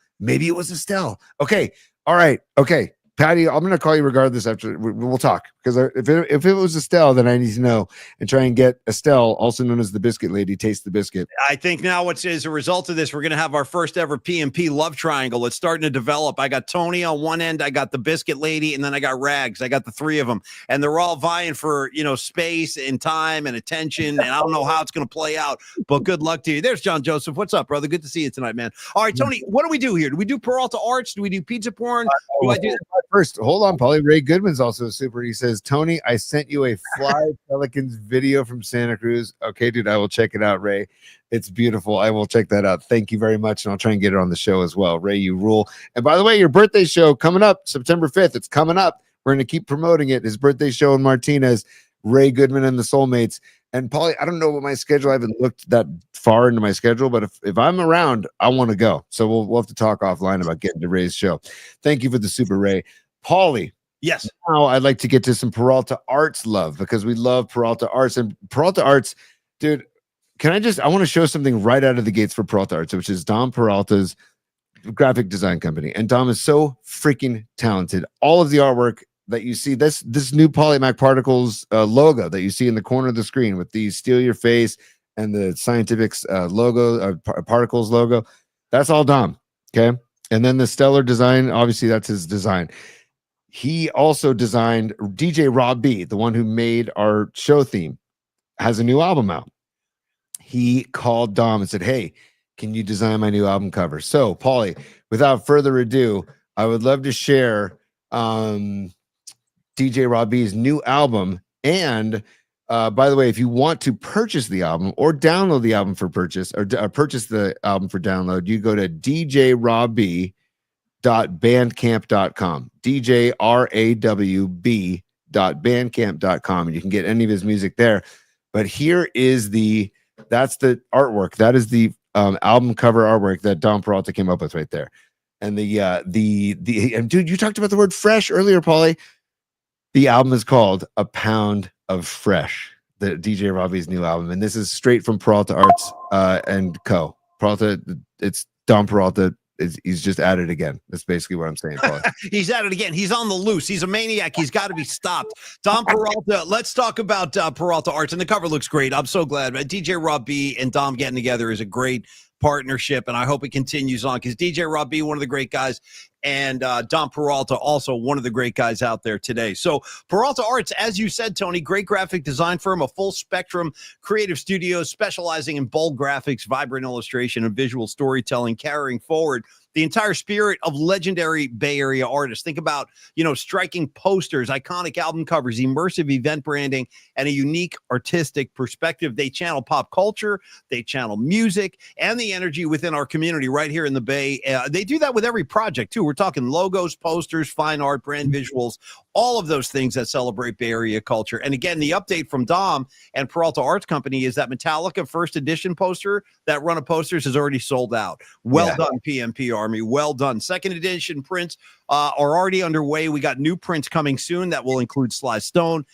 Okay. All right. Okay. Patty, I'm going to call you regardless after we'll talk, because if it was Estelle, then I need to know and try and get Estelle, also known as the Biscuit Lady, taste the biscuit. I think now as a result of this, we're going to have our first ever P&P love triangle. It's starting to develop. I got Tony on one end, I got the Biscuit Lady, and then I got Rags. I got the three of them, and they're all vying for, space and time and attention, and I don't know how it's going to play out, but good luck to you. There's John Joseph. What's up, brother? Good to see you tonight, man. All right, Tony, what do we do here? Do we do Peralta Arts? Do we do pizza porn? Do I do First, hold on, Paulie. Ray Goodman's also a super. He says, Tony, I sent you a Fly Pelicans video from Santa Cruz. Okay, dude, I will check it out, Ray. It's beautiful. I will check that out. Thank you very much, and I'll try and get it on the show as well. Ray, you rule. And by the way, your birthday show coming up September 5th. It's coming up. We're going to keep promoting it. His birthday show in Martinez, Ray Goodman and the Soulmates. And Paulie, I don't know what my schedule. I haven't looked that far into my schedule, but if I'm around, I want to go. So we'll have to talk offline about getting to Ray's show. Thank you for the super, Ray. Paulie. Yes. Now I'd like to get to some Peralta Arts love, because we love Peralta Arts. And Peralta Arts, dude, I want to show something right out of the gates for Peralta Arts, which is Dom Peralta's graphic design company. And Dom is so freaking talented. All of the artwork that you see, this new Polymac Particles logo that you see in the corner of the screen with the Steal Your Face and the Scientific logo, Particles logo, that's all Dom. Okay. And then the Stellar design, obviously that's his design. He also designed DJ Rob B, the one who made our show theme, has a new album out. He called Dom and said, hey, can you design my new album cover? So, Paulie, without further ado, I would love to share DJ Rob B's new album. And by the way, if you want to purchase the album or download the album for purchase, or purchase the album for download, you go to djrawb.bandcamp.com, djrawb.bandcamp.com, and you can get any of his music there. But here is that's the artwork. That is the album cover artwork that Dom Peralta came up with right there. And and dude, you talked about the word fresh earlier, Paulie. The album is called A Pound of Fresh, the DJ Robbie's new album. And this is straight from Peralta Arts and Co. Peralta, it's Dom Peralta. He's just at it again. That's basically what I'm saying, Paulie. He's at it again. He's on the loose. He's a maniac. He's got to be stopped. Dom Peralta, let's talk about Peralta Arts. And the cover looks great. I'm so glad. DJ Rob B and Dom getting together is a great partnership, and I hope it continues on, because DJ Rob B, one of the great guys, and Dom Peralta, also one of the great guys out there today. So Peralta Arts, as you said, Tony, great graphic design firm, a full spectrum creative studio specializing in bold graphics, vibrant illustration, and visual storytelling, carrying forward the entire spirit of legendary Bay Area artists. Think about, striking posters, iconic album covers, immersive event branding, and a unique artistic perspective. They channel pop culture, they channel music, and the energy within our community right here in the Bay. They do that with every project, too. We're talking logos, posters, fine art, brand visuals, all of those things that celebrate Bay Area culture. And again, the update from Dom and Peralta Arts Company is that Metallica first edition poster, that run of posters has already sold out. Well done, PMP Army. Well done. Second edition prints are already underway. We got new prints coming soon that will include Sly Stone,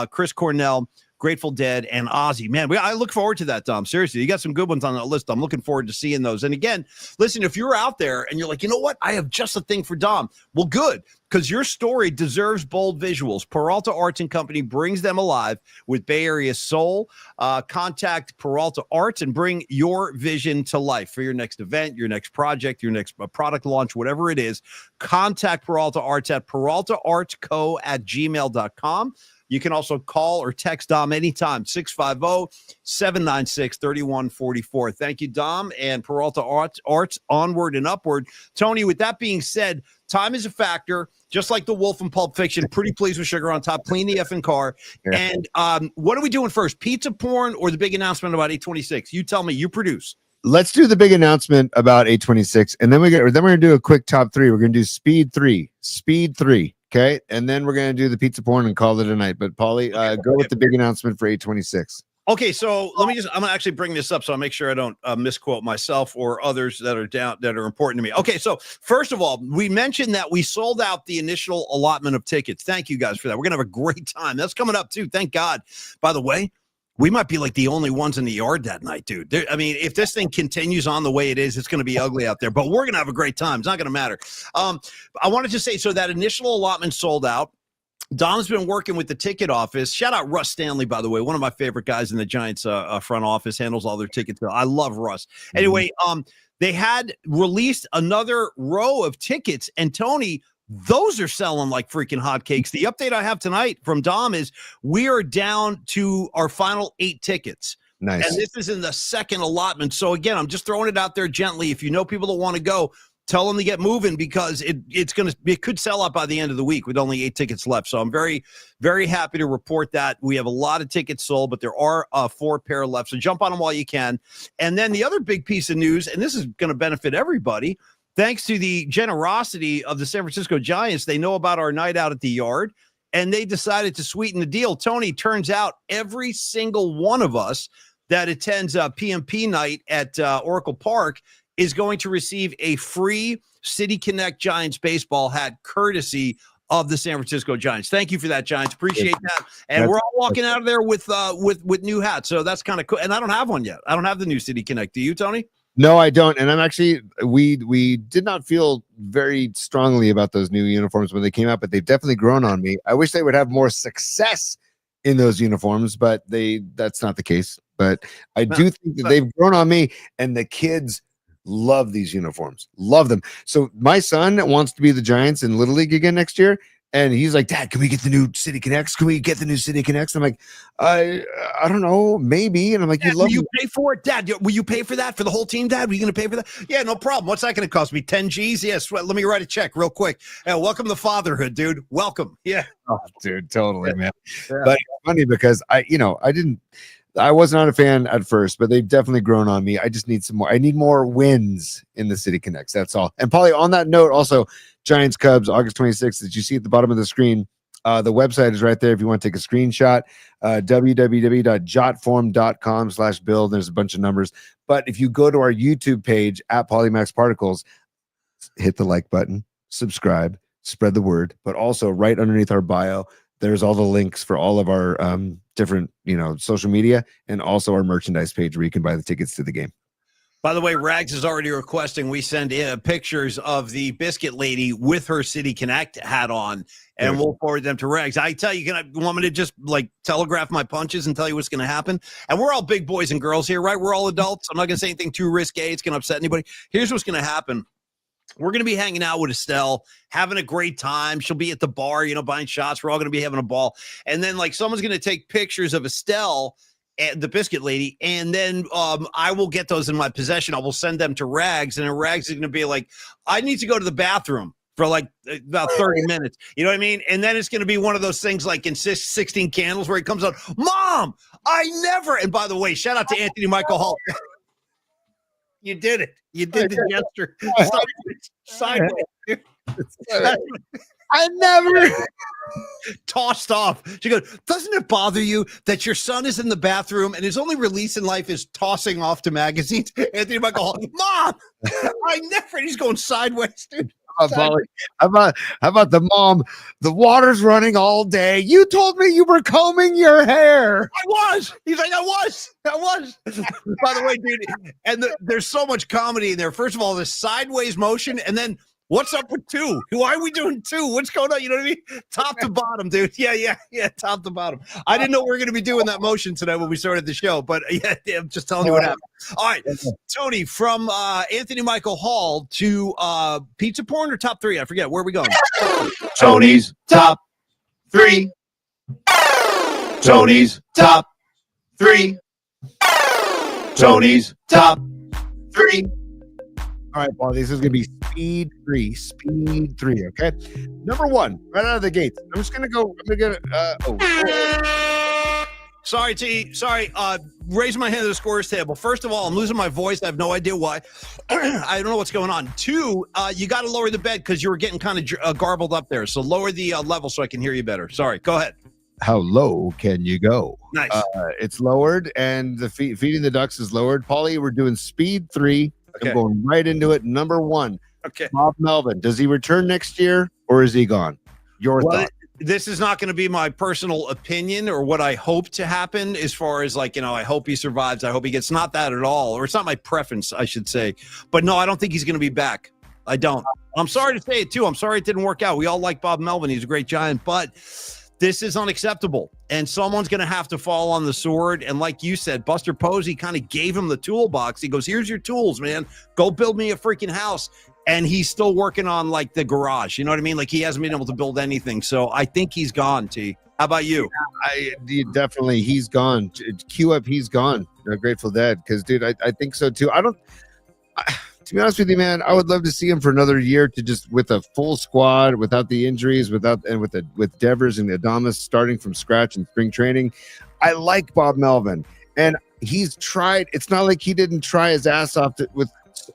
Chris Cornell, Grateful Dead, and Ozzy. Man, I look forward to that, Dom. Seriously, you got some good ones on that list. I'm looking forward to seeing those. And again, listen, if you're out there and you're like, you know what? I have just a thing for Dom. Well, good, because your story deserves bold visuals. Peralta Arts and Company brings them alive with Bay Area soul. Contact Peralta Arts and bring your vision to life for your next event, your next project, your next product launch, whatever it is. Contact Peralta Arts at peraltaartsco@gmail.com. You can also call or text Dom anytime, 650-796-3144. Thank you, Dom, and Peralta Arts, onward and upward. Tony, with that being said, time is a factor, just like the wolf in Pulp Fiction. Pretty pleased with sugar on top. Clean the effing car. Yeah. And what are we doing first, pizza porn or the big announcement about 826? You tell me. You produce. Let's do the big announcement about 826, and then we're gonna do a quick top three. We're gonna do speed three. Okay, and then we're gonna do the pizza porn and call it a night. But Paulie, go with the big announcement for 826. Okay, so I'm gonna actually bring this up so I make sure I don't misquote myself or others that are important to me. Okay, so first of all, we mentioned that we sold out the initial allotment of tickets. Thank you guys for that. We're gonna have a great time. That's coming up too. Thank God. By the way, we might be like the only ones in the yard that night, dude. I mean, if this thing continues on the way it is, it's going to be ugly out there, but we're going to have a great time. It's not going to matter. I wanted to say, so that initial allotment sold out. Dom's been working with the ticket office. Shout out Russ Stanley, by the way, one of my favorite guys in the Giants front office, handles all their tickets. I love Russ. Anyway, they had released another row of tickets, and Tony, those are selling like freaking hotcakes. The update I have tonight from Dom is we are down to our final 8 tickets. Nice. And this is in the second allotment. So again, I'm just throwing it out there gently. If you know people that want to go, tell them to get moving, because it could sell out by the end of the week with only 8 tickets left. So I'm very, very happy to report that we have a lot of tickets sold, but there are 4 pair left. So jump on them while you can. And then the other big piece of news, and this is going to benefit everybody, thanks to the generosity of the San Francisco Giants, they know about our night out at the yard, and they decided to sweeten the deal. Tony, turns out every single one of us that attends PMP night at Oracle Park is going to receive a free City Connect Giants baseball hat, courtesy of the San Francisco Giants. Thank you for that, Giants. Appreciate that. And we're all walking out of there with new hats, so that's kind of cool. And I don't have one yet. I don't have the new City Connect. Do you, Tony? No, I don't. And I'm actually, we did not feel very strongly about those new uniforms when they came out, but they've definitely grown on me. I wish they would have more success in those uniforms, but that's not the case. But I do think that they've grown on me, and the kids love these uniforms, love them. So my son wants to be the Giants in Little League again next year. And he's like, Dad, can we get the new City Connects? Can we get the new City Connects? I'm like, I don't know, maybe. And I'm like, Dad, will you pay for it? Dad, will you pay for that for the whole team, Dad? Were you going to pay for that? Yeah, no problem. What's that going to cost me? 10 G's? Yes. Let me write a check real quick. Welcome to fatherhood, dude. Welcome. Yeah. Oh, dude, totally, man. Yeah. But it's funny because I was not a fan at first, but they've definitely grown on me. I just need some more. I need more wins in the City Connects. That's all. And Paulie, on that note, also Giants Cubs, August 26th, that you see at the bottom of the screen. The website is right there if you want to take a screenshot. www.jotform.com/build. There's a bunch of numbers. But if you go to our YouTube page at Polymax Particles, hit the like button, subscribe, spread the word. But also right underneath our bio, there's all the links for all of our different, social media, and also our merchandise page where you can buy the tickets to the game. By the way, Rags is already requesting we send in pictures of the Biscuit Lady with her City Connect hat on, and we'll forward them to Rags. I tell you, want me to just telegraph my punches and tell you what's going to happen? And we're all big boys and girls here, right? We're all adults. I'm not going to say anything too risque. It's going to upset anybody. Here's what's going to happen. We're going to be hanging out with Estelle, having a great time. She'll be at the bar, buying shots. We're all going to be having a ball. And then someone's going to take pictures of Estelle, the Biscuit Lady, and then I will get those in my possession. I will send them to Rags, and then Rags is going to be like, I need to go to the bathroom for about 30 minutes. You know what I mean? And then it's going to be one of those things like in 16 Candles where he comes out, Mom, I never. And by the way, shout out to Anthony Michael Hall. You did it. You did the gesture. Sideways. I never tossed off. She goes, doesn't it bother you that your son is in the bathroom and his only release in life is tossing off to magazines? Anthony Michael Hall, Mom, I never. He's going sideways, dude. Polly? How about the mom? The water's running all day. You told me you were combing your hair. I was. He's like, I was. By the way, dude, and there's so much comedy in there. First of all, the sideways motion, and then what's up with two? Why are we doing two? What's going on? You know what I mean? Top to bottom, dude. Yeah. Top to bottom. I didn't know we were going to be doing that motion tonight when we started the show, but yeah, I'm just telling you what happened. All right, Tony, from Anthony Michael Hall to pizza porn or top three? I forget. Where are we going? Tony's top three. Tony's top three. Tony's top three. All right, Paul, this is going to be speed three, okay? Number one, right out of the gates. I'm just going to go, Sorry, T. Sorry. Raising my hand to the scorer's table. First of all, I'm losing my voice. I have no idea why. I don't know what's going on. Two, you got to lower the bed because you were getting kind of garbled up there. So lower the level so I can hear you better. Sorry. Go ahead. How low can you go? Nice. It's lowered, and the feeding the ducks is lowered. Paulie, we're doing speed three. Okay. I'm going right into it. Number one, Okay. Bob Melvin. Does he return next year, or is he gone? Your thought. This is not going to be my personal opinion or what I hope to happen as far as like, I hope he survives. I hope he gets not that at all, or it's not my preference, I should say. But no, I don't think he's going to be back. I don't. I'm sorry to say it too. I'm sorry it didn't work out. We all like Bob Melvin. He's a great Giant, but this is unacceptable. And someone's going to have to fall on the sword. And like you said, Buster Posey kind of gave him the toolbox. He goes, here's your tools, man. Go build me a freaking house. And he's still working on like the garage. You know what I mean? Like he hasn't been able to build anything. So I think he's gone, T. How about you? Definitely, he's gone. Cue up, he's gone. Grateful Dead. Because, dude, I think so too. To be honest with you, man, I would love to see him for another year to just with a full squad, without the injuries, with Devers and Adamas starting from scratch in spring training. I like Bob Melvin, and he's tried. It's not like he didn't try his ass off with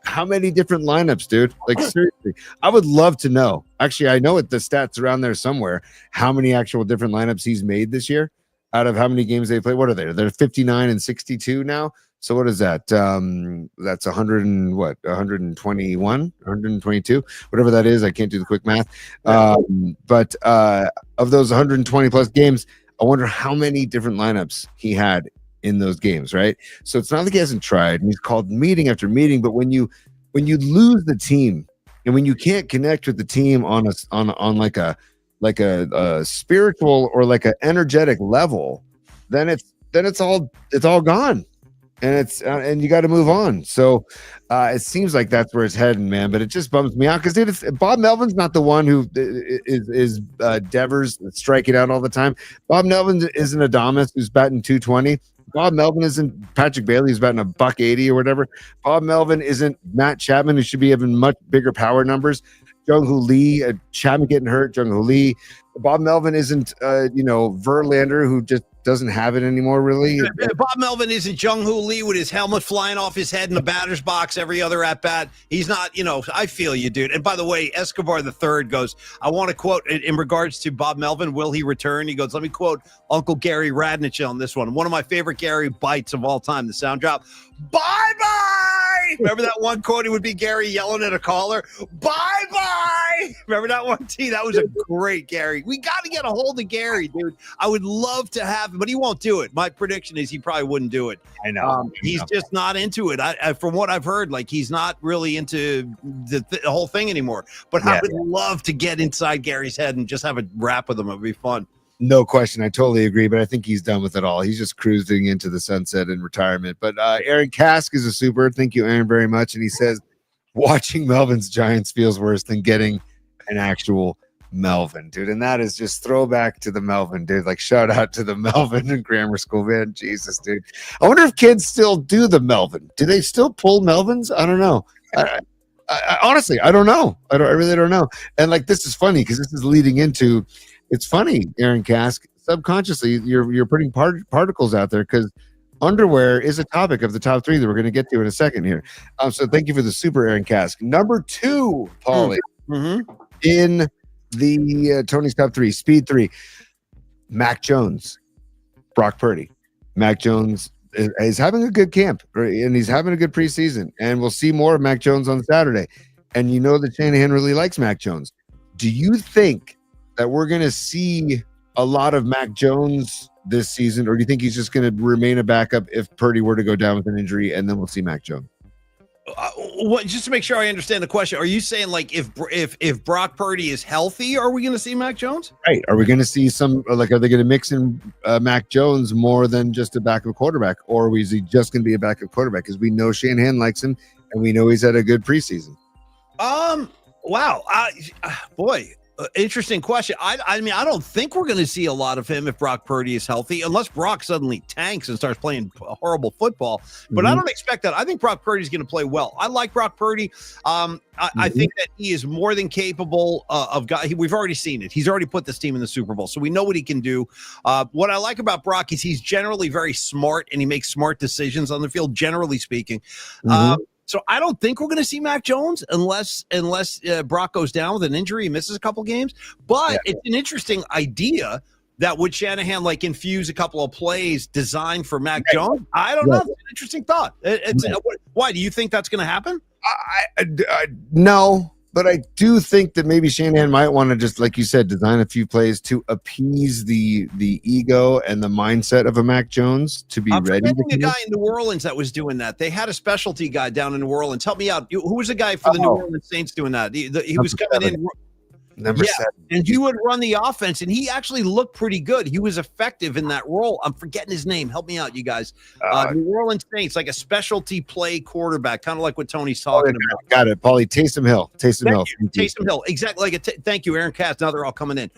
how many different lineups, dude. Like seriously, I would love to know. Actually, I know the stats around there somewhere. How many actual different lineups he's made this year? Out of how many games they played? What are they? They're 59 and 62 now. So what is that? That's 121, 122, whatever that is. I can't do the quick math. But of those 120 plus games, I wonder how many different lineups he had in those games, right? So it's not like he hasn't tried, and he's called meeting after meeting. But when you lose the team, and when you can't connect with the team on like a spiritual or like an energetic level, then it's all gone. And you got to move on. So it seems like that's where it's heading, man. But it just bums me out because Bob Melvin's not the one who is Devers striking out all the time. Bob Melvin isn't Adamas who's batting 220. Bob Melvin isn't Patrick Bailey who's batting $180 or whatever. Bob Melvin isn't Matt Chapman who should be having much bigger power numbers. Jung-Hoo Lee, Chapman getting hurt. Jung-Hoo Lee. Bob Melvin isn't Verlander who just doesn't have it anymore, really. Bob Melvin isn't Jung-Hoo Lee with his helmet flying off his head in the batter's box every other at bat. He's not, I feel you, dude. And by the way, Escobar III goes, I want to quote in regards to Bob Melvin, will he return? He goes, let me quote Uncle Gary Radnich on this one. One of my favorite Gary bites of all time, the sound drop. Bye-bye! Remember that one quote? It would be Gary yelling at a caller. Bye-bye! Remember that one, T? That was a great Gary. We got to get a hold of Gary, dude. I would love to have him, but he won't do it. My prediction is he probably wouldn't do it. I know. He's just not into it. From what I've heard, like he's not really into the whole thing anymore. But I would love to get inside Gary's head and just have a rap with him. It would be fun. No question. I totally agree, but I think he's done with it all. He's just cruising into the sunset and retirement. But Aaron Kask is a super. Thank you, Aaron, very much. And he says, watching Melvin's Giants feels worse than getting an actual Melvin, dude. And that is just throwback to the Melvin, dude. Like, shout out to the Melvin in grammar school, man. Jesus, dude. I wonder if kids still do the Melvin. Do they still pull Melvins? I don't know. I honestly, I don't know. I really don't know. And like, this is funny because this is leading into. It's funny, Aaron Kask. Subconsciously, you're putting particles out there because underwear is a topic of the top three that we're going to get to in a second here. So thank you for the super, Aaron Kask. Number 2, Paulie, in the Tony's top three, speed three, Mac Jones, Brock Purdy. Mac Jones is having a good camp, right? And he's having a good preseason, and we'll see more of Mac Jones on Saturday. and you know that Shanahan really likes Mac Jones. Do you think that we're going to see a lot of Mac Jones this season, or do you think he's just going to remain a backup if Purdy were to go down with an injury, and then we'll see Mac Jones? Just to make sure I understand the question, are you saying like if Brock Purdy is healthy, are we going to see Mac Jones? Right. Are we going to see some, like, are they going to mix in Mac Jones more than just a backup quarterback, or is he just going to be a backup quarterback? Because we know Shanahan likes him, and we know he's had a good preseason. Wow. Boy. Interesting question. I mean, I don't think we're going to see a lot of him if Brock Purdy is healthy, unless Brock suddenly tanks and starts playing horrible football. But I don't expect that. I think Brock Purdy is going to play well. I like Brock Purdy. I think that he is more than capable of guy. We've already seen it. He's already put this team in the Super Bowl, so we know what he can do. What I like about Brock is he's generally very smart, and he makes smart decisions on the field, generally speaking. So I don't think we're going to see Mac Jones unless Brock goes down with an injury and misses a couple games. But it's an interesting idea that would Shanahan like infuse a couple of plays designed for Mac Jones. I don't know. It's an interesting thought. Why do you think that's going to happen? No, but I do think that maybe Shanahan might want to just, like you said, design a few plays to appease the ego and the mindset of a Mac Jones to be ready. I'm forgetting a guy in New Orleans that was doing that. They had a specialty guy down in New Orleans. Help me out. Who was the guy for the New Orleans Saints doing that? He was coming in. Number 7. And he would run the offense, and he actually looked pretty good. He was effective in that role. I'm forgetting his name. Help me out, you guys. New Orleans Saints, like a specialty play quarterback, kind of like what Tony's talking about. Got it, Paulie. Taysom Hill. Taysom Hill. Exactly. Thank you, Aaron Katz. Now they're all coming in.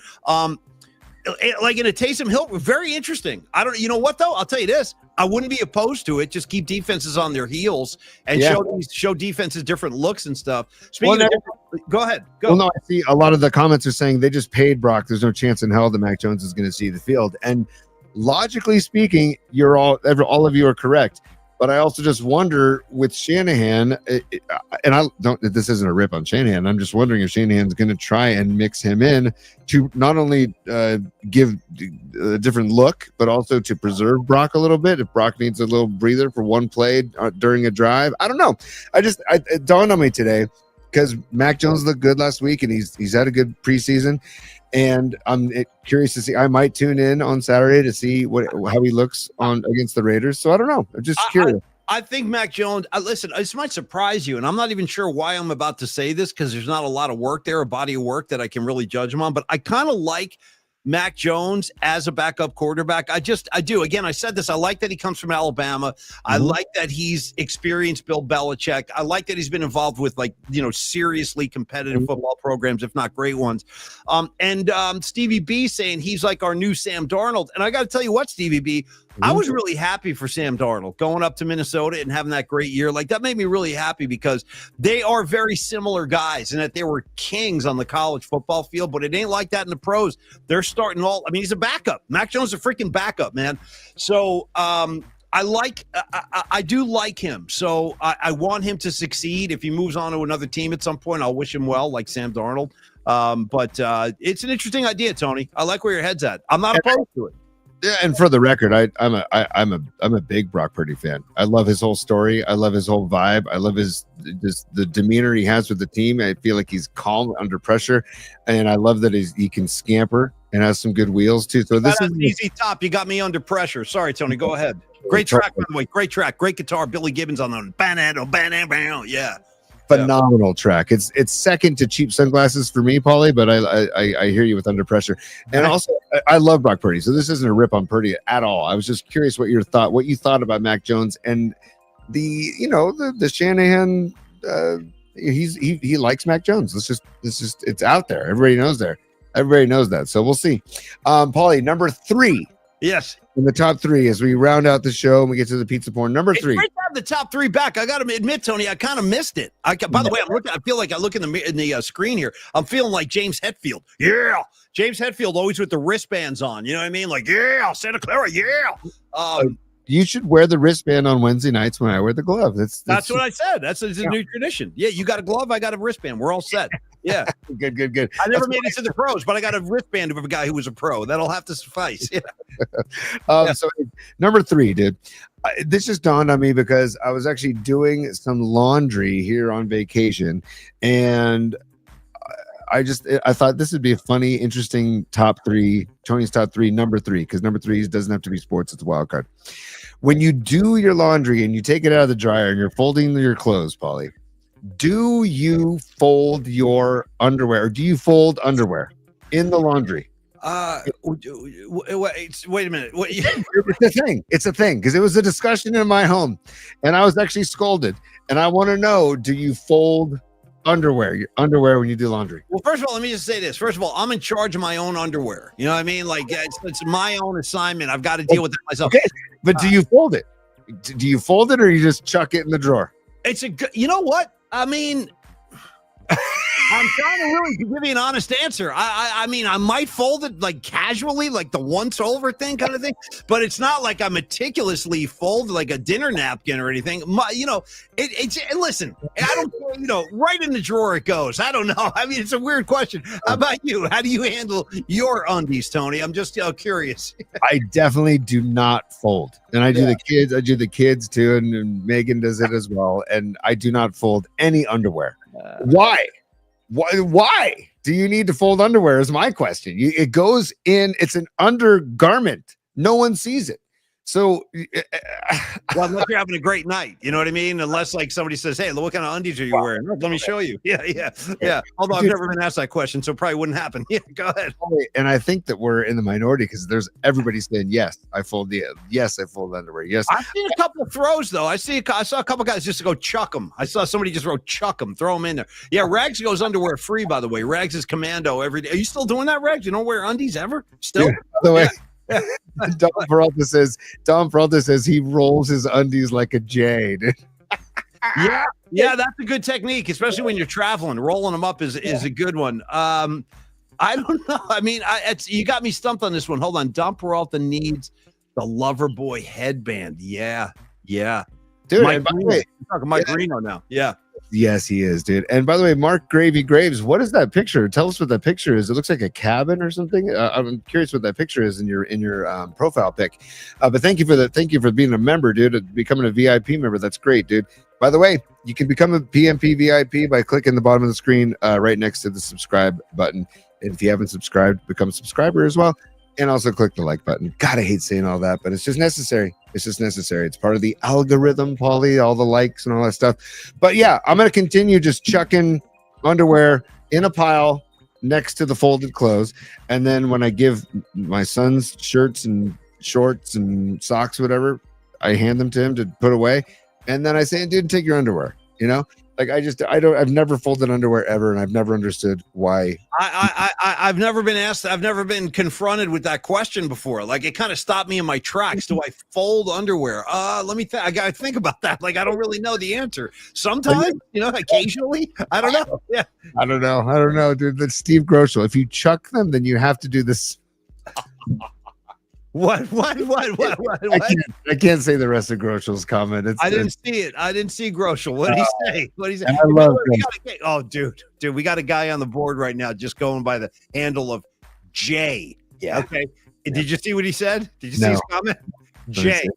Like in a Taysom Hill, very interesting. You know what though? I'll tell you this. I wouldn't be opposed to it. Just keep defenses on their heels and show defenses different looks and stuff. Go ahead. Go. Well, no, I see a lot of the comments are saying they just paid Brock. There's no chance in hell that Mac Jones is going to see the field. And logically speaking, you're all of you are correct. But I also just wonder with Shanahan, and I don't. This isn't a rip on Shanahan. I'm just wondering if Shanahan's going to try and mix him in to not only give a different look, but also to preserve Brock a little bit. If Brock needs a little breather for one play during a drive, I don't know. It dawned on me today because Mac Jones looked good last week, and he's had a good preseason. And I'm curious to see. I might tune in on Saturday to see how he looks against the Raiders. So I don't know. I'm just curious. I think Mac Jones. Listen, this might surprise you, and I'm not even sure why I'm about to say this because there's not a lot of work there, a body of work that I can really judge him on. But I kind of like Mac Jones as a backup quarterback. I do. Again, I said this. I like that he comes from Alabama. I like that he's experienced Bill Belichick. I like that he's been involved with seriously competitive football programs, if not great ones. And Stevie B saying he's like our new Sam Darnold. And I got to tell you what, Stevie B, I was really happy for Sam Darnold going up to Minnesota and having that great year. Like that made me really happy because they are very similar guys and that they were kings on the college football field, but it ain't like that in the pros. They're starting he's a backup. Mac Jones is a freaking backup, man. So I do like him. So I want him to succeed. If he moves on to another team at some point, I'll wish him well, like Sam Darnold. But it's an interesting idea, Tony. I like where your head's at. I'm not opposed to it. Yeah, and for the record, I'm a big Brock Purdy fan. I love his whole story. I love his whole vibe. I love the demeanor he has with the team. I feel like he's calm under pressure, and I love that he can scamper and has some good wheels too. So this is an easy top. You got me under pressure. Sorry, Tony. Go ahead. Great track, by the way. Great track. Great guitar. Billy Gibbons on the yeah. Phenomenal track. It's second to Cheap Sunglasses for me, Paulie, but I hear you with Under Pressure. And also I love Brock Purdy. So this isn't a rip on Purdy at all. I was just curious what you thought about Mac Jones and the Shanahan he likes Mac Jones. It's out there. Everybody knows that. So we'll see. Paulie, number 3. Yes. In the top 3 as we round out the show and we get to the pizza porn. Number 3. It's great to have the top 3 back. I got to admit, Tony, I kind of missed it. By the way, I feel like I look in the screen here. I'm feeling like James Hetfield. Yeah. James Hetfield always with the wristbands on. You know what I mean? Like, yeah, Santa Clara, yeah. You should wear the wristband on Wednesday nights when I wear the glove. That's what I said. That's a new tradition. Yeah, you got a glove, I got a wristband. We're all set. Yeah. Good. I never made it to the pros, but I got a wristband of a guy who was a pro. That'll have to suffice. Yeah. So number 3, dude. This just dawned on me because I was actually doing some laundry here on vacation, and I thought this would be a funny, interesting top 3, Tony's top 3, number 3, because number 3 doesn't have to be sports, it's a wild card. When you do your laundry and you take it out of the dryer and you're folding your clothes, Paulie, do you fold your underwear, or do you fold underwear in the laundry? Wait a minute. It's a thing because it was a discussion in my home, and I was actually scolded. And I want to know: do you fold your underwear when you do laundry? Well, first of all, let me just say this. First of all, I'm in charge of my own underwear. You know what I mean? Like it's my own assignment. I've got to deal with it myself. Okay, but do you fold it? Do you fold it, or you just chuck it in the drawer? It's a good. You know what? I mean. I'm trying to really give you an honest answer. I mean, I might fold it like casually, like the once over thing kind of thing, but it's not like I meticulously fold like a dinner napkin or anything. It's listen, I don't, right in the drawer it goes. I don't know. I mean, it's a weird question. How about you? How do you handle your undies, Tony? I'm just curious. I definitely do not fold. And I do the kids too. And Megan does it as well. And I do not fold any underwear. Why? Why do you need to fold underwear is my question. It goes in, it's an undergarment. No one sees it. So, well, unless you're having a great night, you know what I mean? Unless like somebody says, hey, look what kind of undies are you wearing? Let me show you. Yeah. Although I've never been asked that question, so it probably wouldn't happen. Yeah, go ahead. And I think that we're in the minority because there's everybody saying, yes, I fold underwear. Yes. I've seen a couple of throws though. I saw a couple guys just go chuck them. I saw somebody just wrote chuck them, throw them in there. Yeah, Rags goes underwear free, by the way. Rags is commando every day. Are you still doing that, Rags? You don't wear undies ever? Still? Yeah, by the way. Don Peralta says he rolls his undies like a J. Yeah, that's a good technique, especially when you're traveling. Rolling them up is a good one. I don't know. I mean, you got me stumped on this one. Hold on. Don Peralta needs the lover boy headband. Yeah. Dude, Mike talking Mike Reno now. Yeah. Yes, he is, dude. And by the way, Mark Gravy Graves, what is that picture? Tell us what that picture is. It looks like a cabin or something. I'm curious what that picture is in your profile pic. But thank you for being a member, dude. Becoming a VIP member. That's great, dude. By the way, you can become a PMP VIP by clicking the bottom of the screen right next to the subscribe button. And if you haven't subscribed, become a subscriber as well. And also click the like button. God, I hate saying all that, but it's just necessary. It's part of the algorithm, Paulie, all the likes and all that stuff. But yeah, I'm going to continue just chucking underwear in a pile next to the folded clothes. And then when I give my son's shirts and shorts and socks, whatever, I hand them to him to put away. And then I say, dude, take your underwear, Like I've never folded underwear ever, and I've never understood why. I've never been asked. I've never been confronted with that question before. Like it kind of stopped me in my tracks. Do I fold underwear? Let me think. I gotta think about that. Like I don't really know the answer. Sometimes, occasionally. I don't know. Yeah. I don't know, dude. That's Steve Groschel. If you chuck them, then you have to do this. What? I can't say the rest of Groschel's comment. I didn't see it. I didn't see Groschel. What did he say? I love dude, we got a guy on the board right now just going by the handle of Jay. Yeah. Okay. Did you see what he said? Did you see his comment? Jay,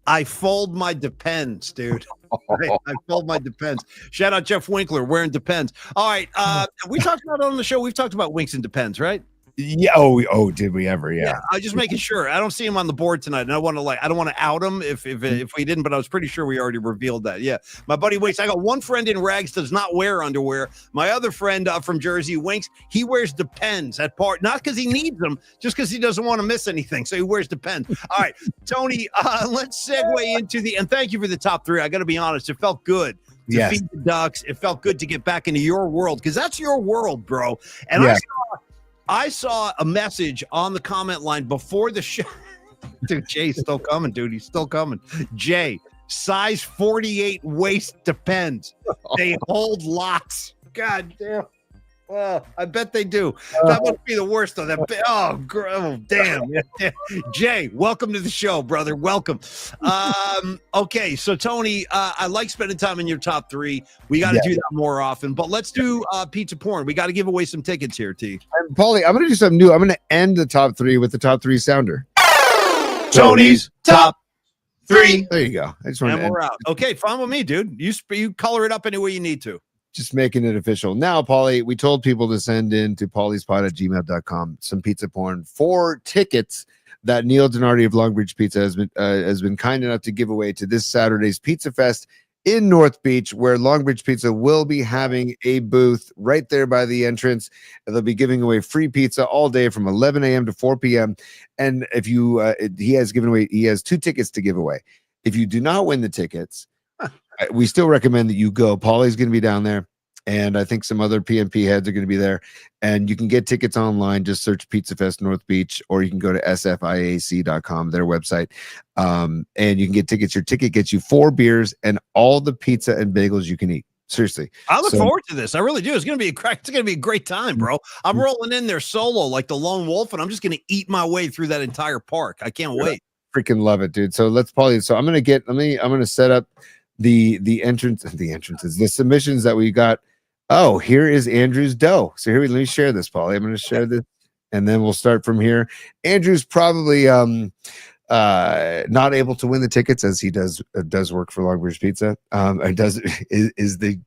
I fold my Depends, dude. I fold my Depends. Shout out Jeff Winkler wearing Depends. All right. We talked about it on the show. We've talked about Winks and Depends, right? Yeah. Oh, did we ever? Yeah. I was just making sure. I don't see him on the board tonight, and I don't want to out him if we didn't, but I was pretty sure we already revealed that. Yeah. My buddy Winks. I got one friend in Rags does not wear underwear. My other friend from Jersey, Winks, he wears Depends at part, not because he needs them, just because he doesn't want to miss anything. So he wears Depends. All right, Tony. Let's segue into and thank you for the top 3. I got to be honest, it felt good. To feed the ducks. It felt good to get back into your world because that's your world, bro. And I saw a message on the comment line before the show. Dude, Jay's still coming, dude. He's still coming. Jay, size 48 waist Depends. They hold lots. God damn. Oh, I bet they do. That must be the worst of that. Oh, damn. Jay, welcome to the show, brother. Welcome. Okay, so Tony, I like spending time in your top three. We got to do that more often, but let's do pizza porn. We got to give away some tickets here, T. Paulie, I'm going to do something new. I'm going to end the top three with the top three sounder. Tony's top three. There you go. I just want And we're out. Okay, fine with me, dude. You color it up any way you need to. Just making it official. Now, Paulie, we told people to send in to pauliespot@gmail.com some pizza porn for tickets that Neil Donardi of Longbridge Pizza has been kind enough to give away to this Saturday's Pizza Fest in North Beach, where Longbridge Pizza will be having a booth right there by the entrance. They'll be giving away free pizza all day from 11 a.m. to 4 p.m. And if you, he has 2 tickets to give away. If you do not win the tickets, we still recommend that you go. Paulie's going to be down there, and I think some other PNP heads are going to be there. And you can get tickets online. Just search Pizza Fest North Beach, or you can go to sfiac.com, their website, and you can get tickets. Your ticket gets you 4 beers and all the pizza and bagels you can eat. Seriously, I look forward to this. I really do. It's gonna be a great time, bro. I'm rolling in there solo like the lone wolf, and I'm just gonna eat my way through that entire park. I can't wait. Freaking love it, dude. So let's Paulie. So I'm gonna set up the entrances, the submissions that we got. Oh, here is Andrew's dough. So let me share this, Paulie. I'm going to share this, and then we'll start from here. Andrew's probably not able to win the tickets, as he does work for Longbridge Pizza. Is the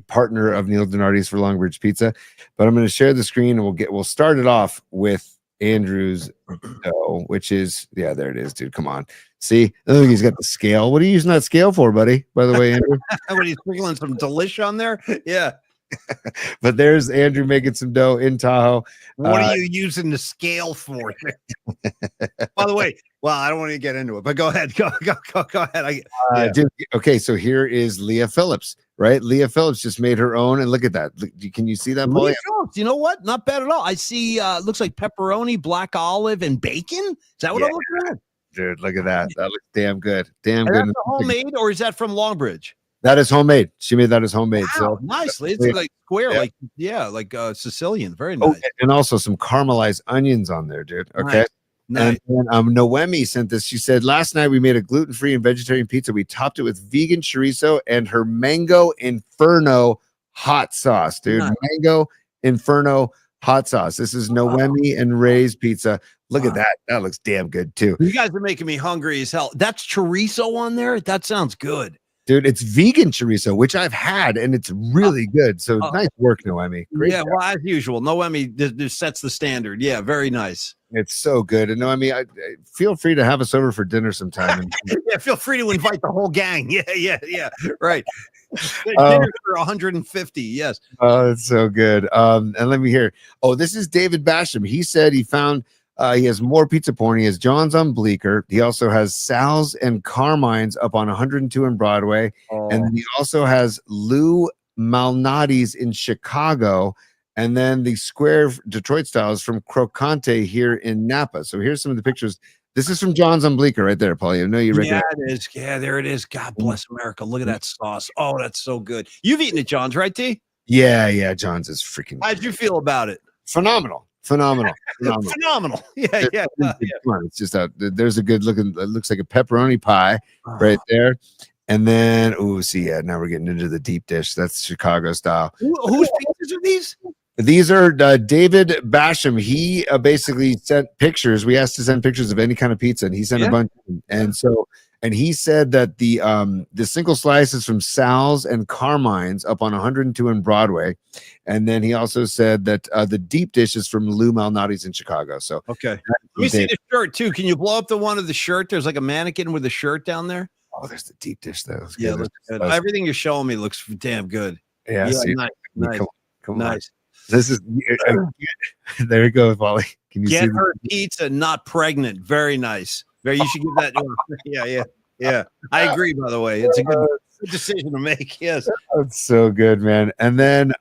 partner of Neil Donardi's for Longbridge Pizza. But I'm going to share the screen, and we'll start it off with Andrew's dough, which is there it is, dude. Come on. See, I think he's got the scale. What are you using that scale for, buddy? By the way, Andrew. When he's sprinkling some delish on there. Yeah. But there's Andrew making some dough in Tahoe. What are you using the scale for? By the way, well, I don't want to get into it, but go ahead. Go ahead. Dude, okay, so here is Leah Phillips, right? Leah Phillips just made her own, and look at that. Can you see that, boy? You know what? Not bad at all. I see looks like pepperoni, black olive, and bacon. Is that what I'm looking at? Dude, look at that. That looks damn good. Damn good. Is that homemade, or is that from Longbridge? That is homemade. She made that as homemade. Wow, so nicely. It's like square, like Sicilian. Very nice. Oh, and also some caramelized onions on there, dude. Okay. Nice. And Noemi sent this. She said, last night we made a gluten-free and vegetarian pizza. We topped it with vegan chorizo and her mango inferno hot sauce, dude. Nice. Mango inferno hot sauce. This is Noemi and Ray's pizza. Look at that. That looks damn good too. You guys are making me hungry as hell. That's chorizo on there. That sounds good. Dude, it's vegan chorizo, which I've had, and it's really good. So nice work, Noemi. Great job. Well, as usual, Noemi just sets the standard. Yeah, very nice. It's so good. And Noemi, I feel free to have us over for dinner sometime. Yeah, feel free to invite the whole gang. Yeah. Right. Dinner for 150. Yes. Oh, it's so good. And let me hear. Oh, this is David Basham. He said he found. He has more pizza porn. He has John's on Bleecker. He also has Sal's and Carmine's up on 102 in Broadway. And then he also has Lou Malnati's in Chicago. And then the Square Detroit styles from Crocante here in Napa. So here's some of the pictures. This is from John's on Bleecker right there, Paulie. I know you it is. Yeah, there it is. God bless America. Look at that sauce. Oh, that's so good. You've eaten at John's, right, T? Yeah. John's is freaking How'd you feel about it? Phenomenal. Phenomenal. Yeah. It's just there's a good looking, it looks like a pepperoni pie right there. And then, now we're getting into the deep dish. That's Chicago style. Whose pizzas are these? These are David Basham. He basically sent pictures. We asked to send pictures of any kind of pizza, and he sent a bunch. And he said that the single slice is from Sal's and Carmine's up on 102 in Broadway. And then he also said that the deep dish is from Lou Malnati's in Chicago. So okay. Let me see the shirt too. Can you blow up the one of the shirt? There's like a mannequin with a shirt down there. Oh, there's the deep dish though. Yeah, looks good. Everything you're showing me looks damn good. Yeah, nice. Come on. This is there you go, Wally. Can you get see her pizza not pregnant? Very nice. You should give that. Yeah. I agree. By the way, it's a good decision to make. Yes, that's so good, man. And then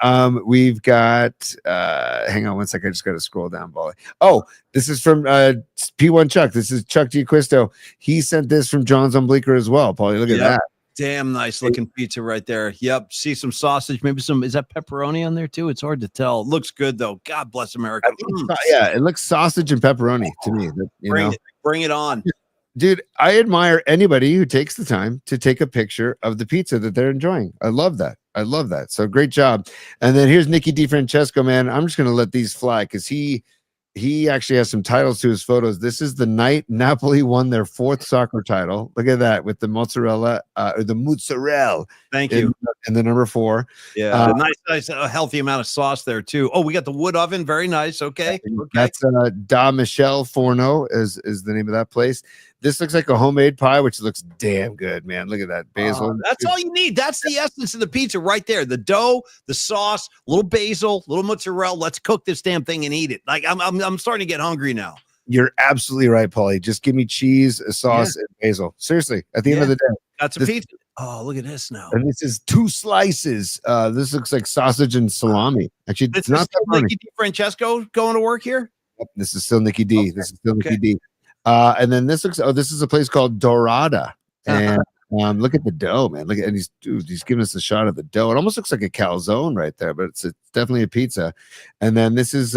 we've got. Hang on one second. I just got to scroll down, Wally. Oh, this is from P1 Chuck. This is Chuck Giaquisto. He sent this from John's on Bleecker as well, Paulie. Look at that. damn nice looking pizza right there. Yep. See some sausage, maybe some. Is that pepperoni on there too? It's hard to tell. It looks good though. God bless America. Yeah, it looks sausage and pepperoni to me. Bring it on. Dude, I admire anybody who takes the time to take a picture of the pizza that they're enjoying. I love that. So great job. And then here's Nicky DiFrancesco, man. I'm just gonna let these fly because he actually has some titles to his photos. This is the night Napoli won their 4th soccer title. Look at that with the mozzarella or the mozzarella. Thank you. And the number 4. Yeah, nice, healthy amount of sauce there too. Oh, we got the wood oven. Very nice. Okay. That's Da Michelle Forno is the name of that place. This looks like a homemade pie, which looks damn good, man. Look at that basil. That's all you need. That's the essence of the pizza right there. The dough, the sauce, little basil, little mozzarella. Let's cook this damn thing and eat it. Like I'm starting to get hungry now. You're absolutely right, Paulie. Just give me cheese, a sauce, and basil. Seriously, at the end of the day. That's a pizza. Oh, look at this now. And this is 2 slices. This looks like sausage and salami. Actually, this it's not is Nicky DiFrancesco going to work here? Yep, this is still Nicky D. This is still Nicky D. And then this looks, this is a place called Dorada. And look at the dough, man. Look at, and he's giving us a shot of the dough. It almost looks like a calzone right there, but it's definitely a pizza. And then this is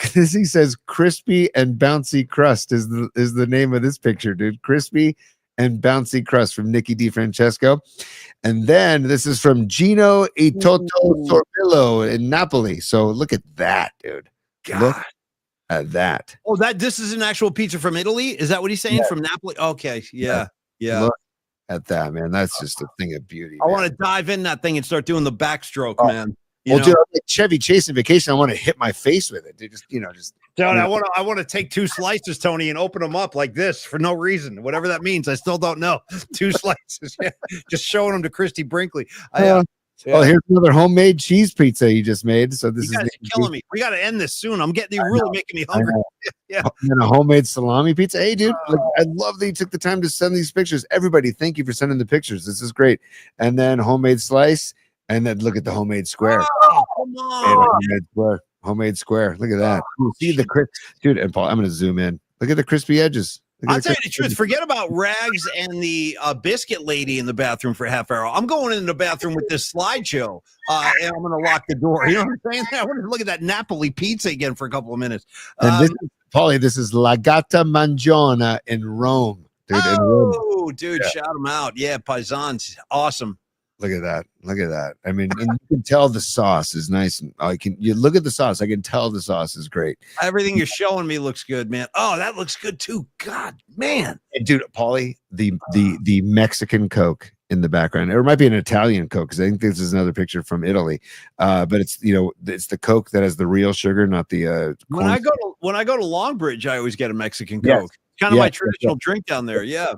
he says crispy and bouncy crust is the name of this picture, dude. Crispy and bouncy crust from Nicky DiFrancesco. And then this is from Gino Itoto Sorbillo in Napoli. So look at that, dude. God. Look at that. Oh, this is an actual pizza from Italy? Is that what he's saying? From Napoli? Okay. Yeah. Look at that, man. That's just a thing of beauty. I want to dive in that thing and start doing the backstroke, man. Dude, I'm like Chevy Chase in Vacation. I want to hit my face with it. Dude, I want to take 2 slices, Tony, and open them up like this for no reason. Whatever that means, I still don't know. 2 slices, just showing them to Christy Brinkley. Oh, here's another homemade cheese pizza you just made. So this is killing me. We got to end this soon. You're really making me hungry. Yeah. And a homemade salami pizza. Hey, dude, I love that you took the time to send these pictures. Everybody, thank you for sending the pictures. This is great. And then homemade slice. And then look at the homemade square. Oh, come on. Homemade square. Look at that. See the crisp, dude. And Paul, I'm going to zoom in. Look at the crispy edges. I'll tell you the truth. Forget about Rags and the biscuit lady in the bathroom for a half hour. I'm going in the bathroom with this slideshow, and I'm going to lock the door. You know what I'm saying? I want to look at that Napoli pizza again for a couple of minutes. And Paulie, this is La Gatta Mangiona in Rome. Dude, shout them out. Yeah, Paisans. Awesome. Look at that. I mean, and you can tell the sauce is nice. And you look at the sauce. I can tell the sauce is great. Everything you're showing me looks good, man. Oh, that looks good too. God, man. And dude, Paulie, the Mexican Coke in the background. Or it might be an Italian Coke because I think this is another picture from Italy. But it's the Coke that has the real sugar, not the when I go to Longbridge, I always get a Mexican Coke. Yes. Kind of my traditional drink down there. Yeah.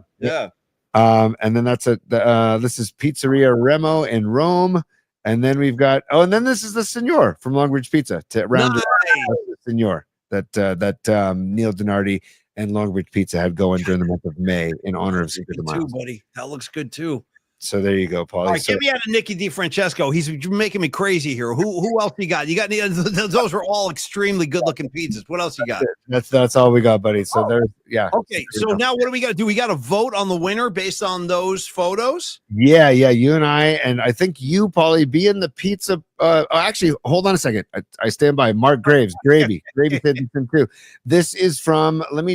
And then this is Pizzeria Remo in Rome. And then we've got, and then this is the Signor from Longbridge Pizza to round it out, the Signor that Neil Donardi and Longbridge Pizza had going during the month of May in honor of Secret of Miles. Buddy. That looks good too. So there you go, Paulie. All right, get me out of Nicky DiFrancesco. He's making me crazy here. Who else you got? You got any? Those are all extremely good-looking pizzas. What else you got? That's all we got, buddy. So there's Okay, so now what do we got to do? We got to vote on the winner based on those photos. Yeah. You and I think you, Paulie, be in the pizza. Actually, hold on a second. I stand by. Mark Graves, Gravy said this in too. This is from. Let me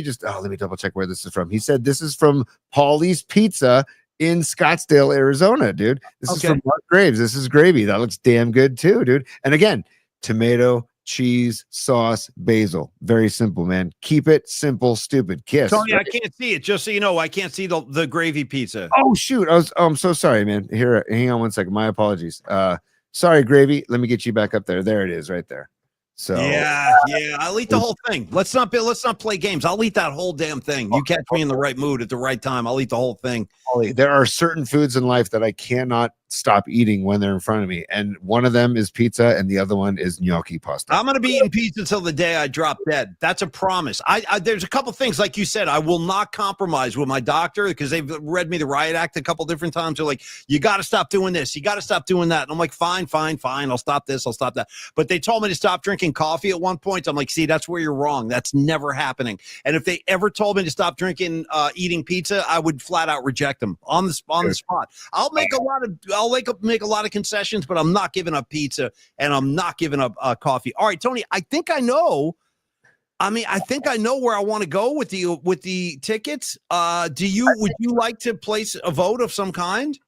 double check where this is from. He said this is from Paulie's Pizza in Scottsdale, Arizona, dude. This is from Mark Graves. This is gravy. That looks damn good too, dude. And again, tomato, cheese, sauce, basil. Very simple, man. Keep it simple, stupid. Kiss. Tony, right? I can't see it. Just so you know, I can't see the gravy pizza. Oh shoot. I'm so sorry, man. Here, hang on one second. My apologies. Sorry, gravy. Let me get you back up there. There it is, right there. So yeah, I'll eat the whole thing. Let's not play games. I'll eat that whole damn thing. You catch me in the right mood at the right time, I'll eat the whole thing. There are certain foods in life that I cannot stop eating when they're in front of me. And one of them is pizza and the other one is gnocchi pasta. I'm going to be eating pizza until the day I drop dead. That's a promise. There's a couple things, like you said, I will not compromise with my doctor because they've read me the Riot Act a couple different times. They're like, you got to stop doing this. You got to stop doing that. And I'm like, fine. I'll stop this. I'll stop that. But they told me to stop drinking coffee at one point. I'm like, see, that's where you're wrong. That's never happening. And if they ever told me to stop drinking, eating pizza, I would flat out reject them on the spot. I'll make a lot of concessions, but I'm not giving up pizza and I'm not giving up coffee. All right, Tony, I think I know where I want to go with the tickets. Would you like to place a vote of some kind?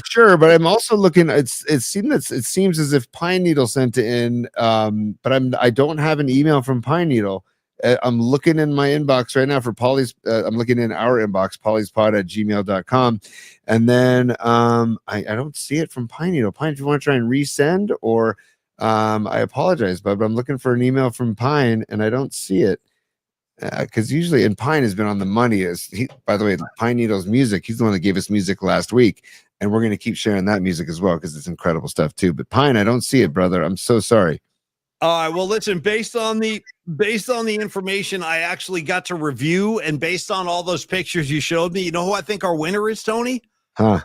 Sure, but I'm also looking. It seems as if Pine Needle sent it in, but I don't have an email from Pine Needle. I'm looking in my inbox right now for Polly's. I'm looking in our inbox, pollyspod@gmail.com. And then I don't see it from Pine Needle. Pine, if you want to try and resend, or I apologize, but I'm looking for an email from Pine and I don't see it. Because usually, and Pine has been on the money. By the way, Pine Needle's music, he's the one that gave us music last week. And we're going to keep sharing that music as well because it's incredible stuff too. But Pine, I don't see it, brother. I'm so sorry. All right. Well, listen, based on the information I actually got to review and based on all those pictures you showed me, you know who I think our winner is, Tony? Huh?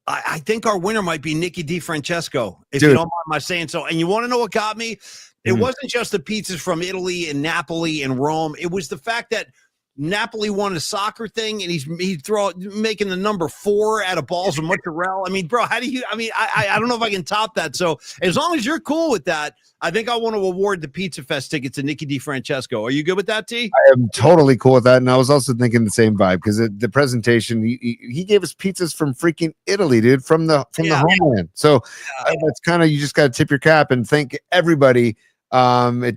I think our winner might be Nikki DiFrancesco, if you don't mind my saying so. And you want to know what got me? It wasn't just the pizzas from Italy and Napoli and Rome. It was the fact that Napoli won a soccer thing, and he's making the number 4 out of balls of mozzarella. I mean, bro, how do you? I mean, I don't know if I can top that. So as long as you're cool with that, I think I want to award the Pizza Fest tickets to Nikki DiFrancesco. Are you good with that, T? I am totally cool with that, and I was also thinking the same vibe because the presentation he gave us pizzas from freaking Italy, dude, from the homeland. So that's kind of, you just got to tip your cap and thank everybody. I'm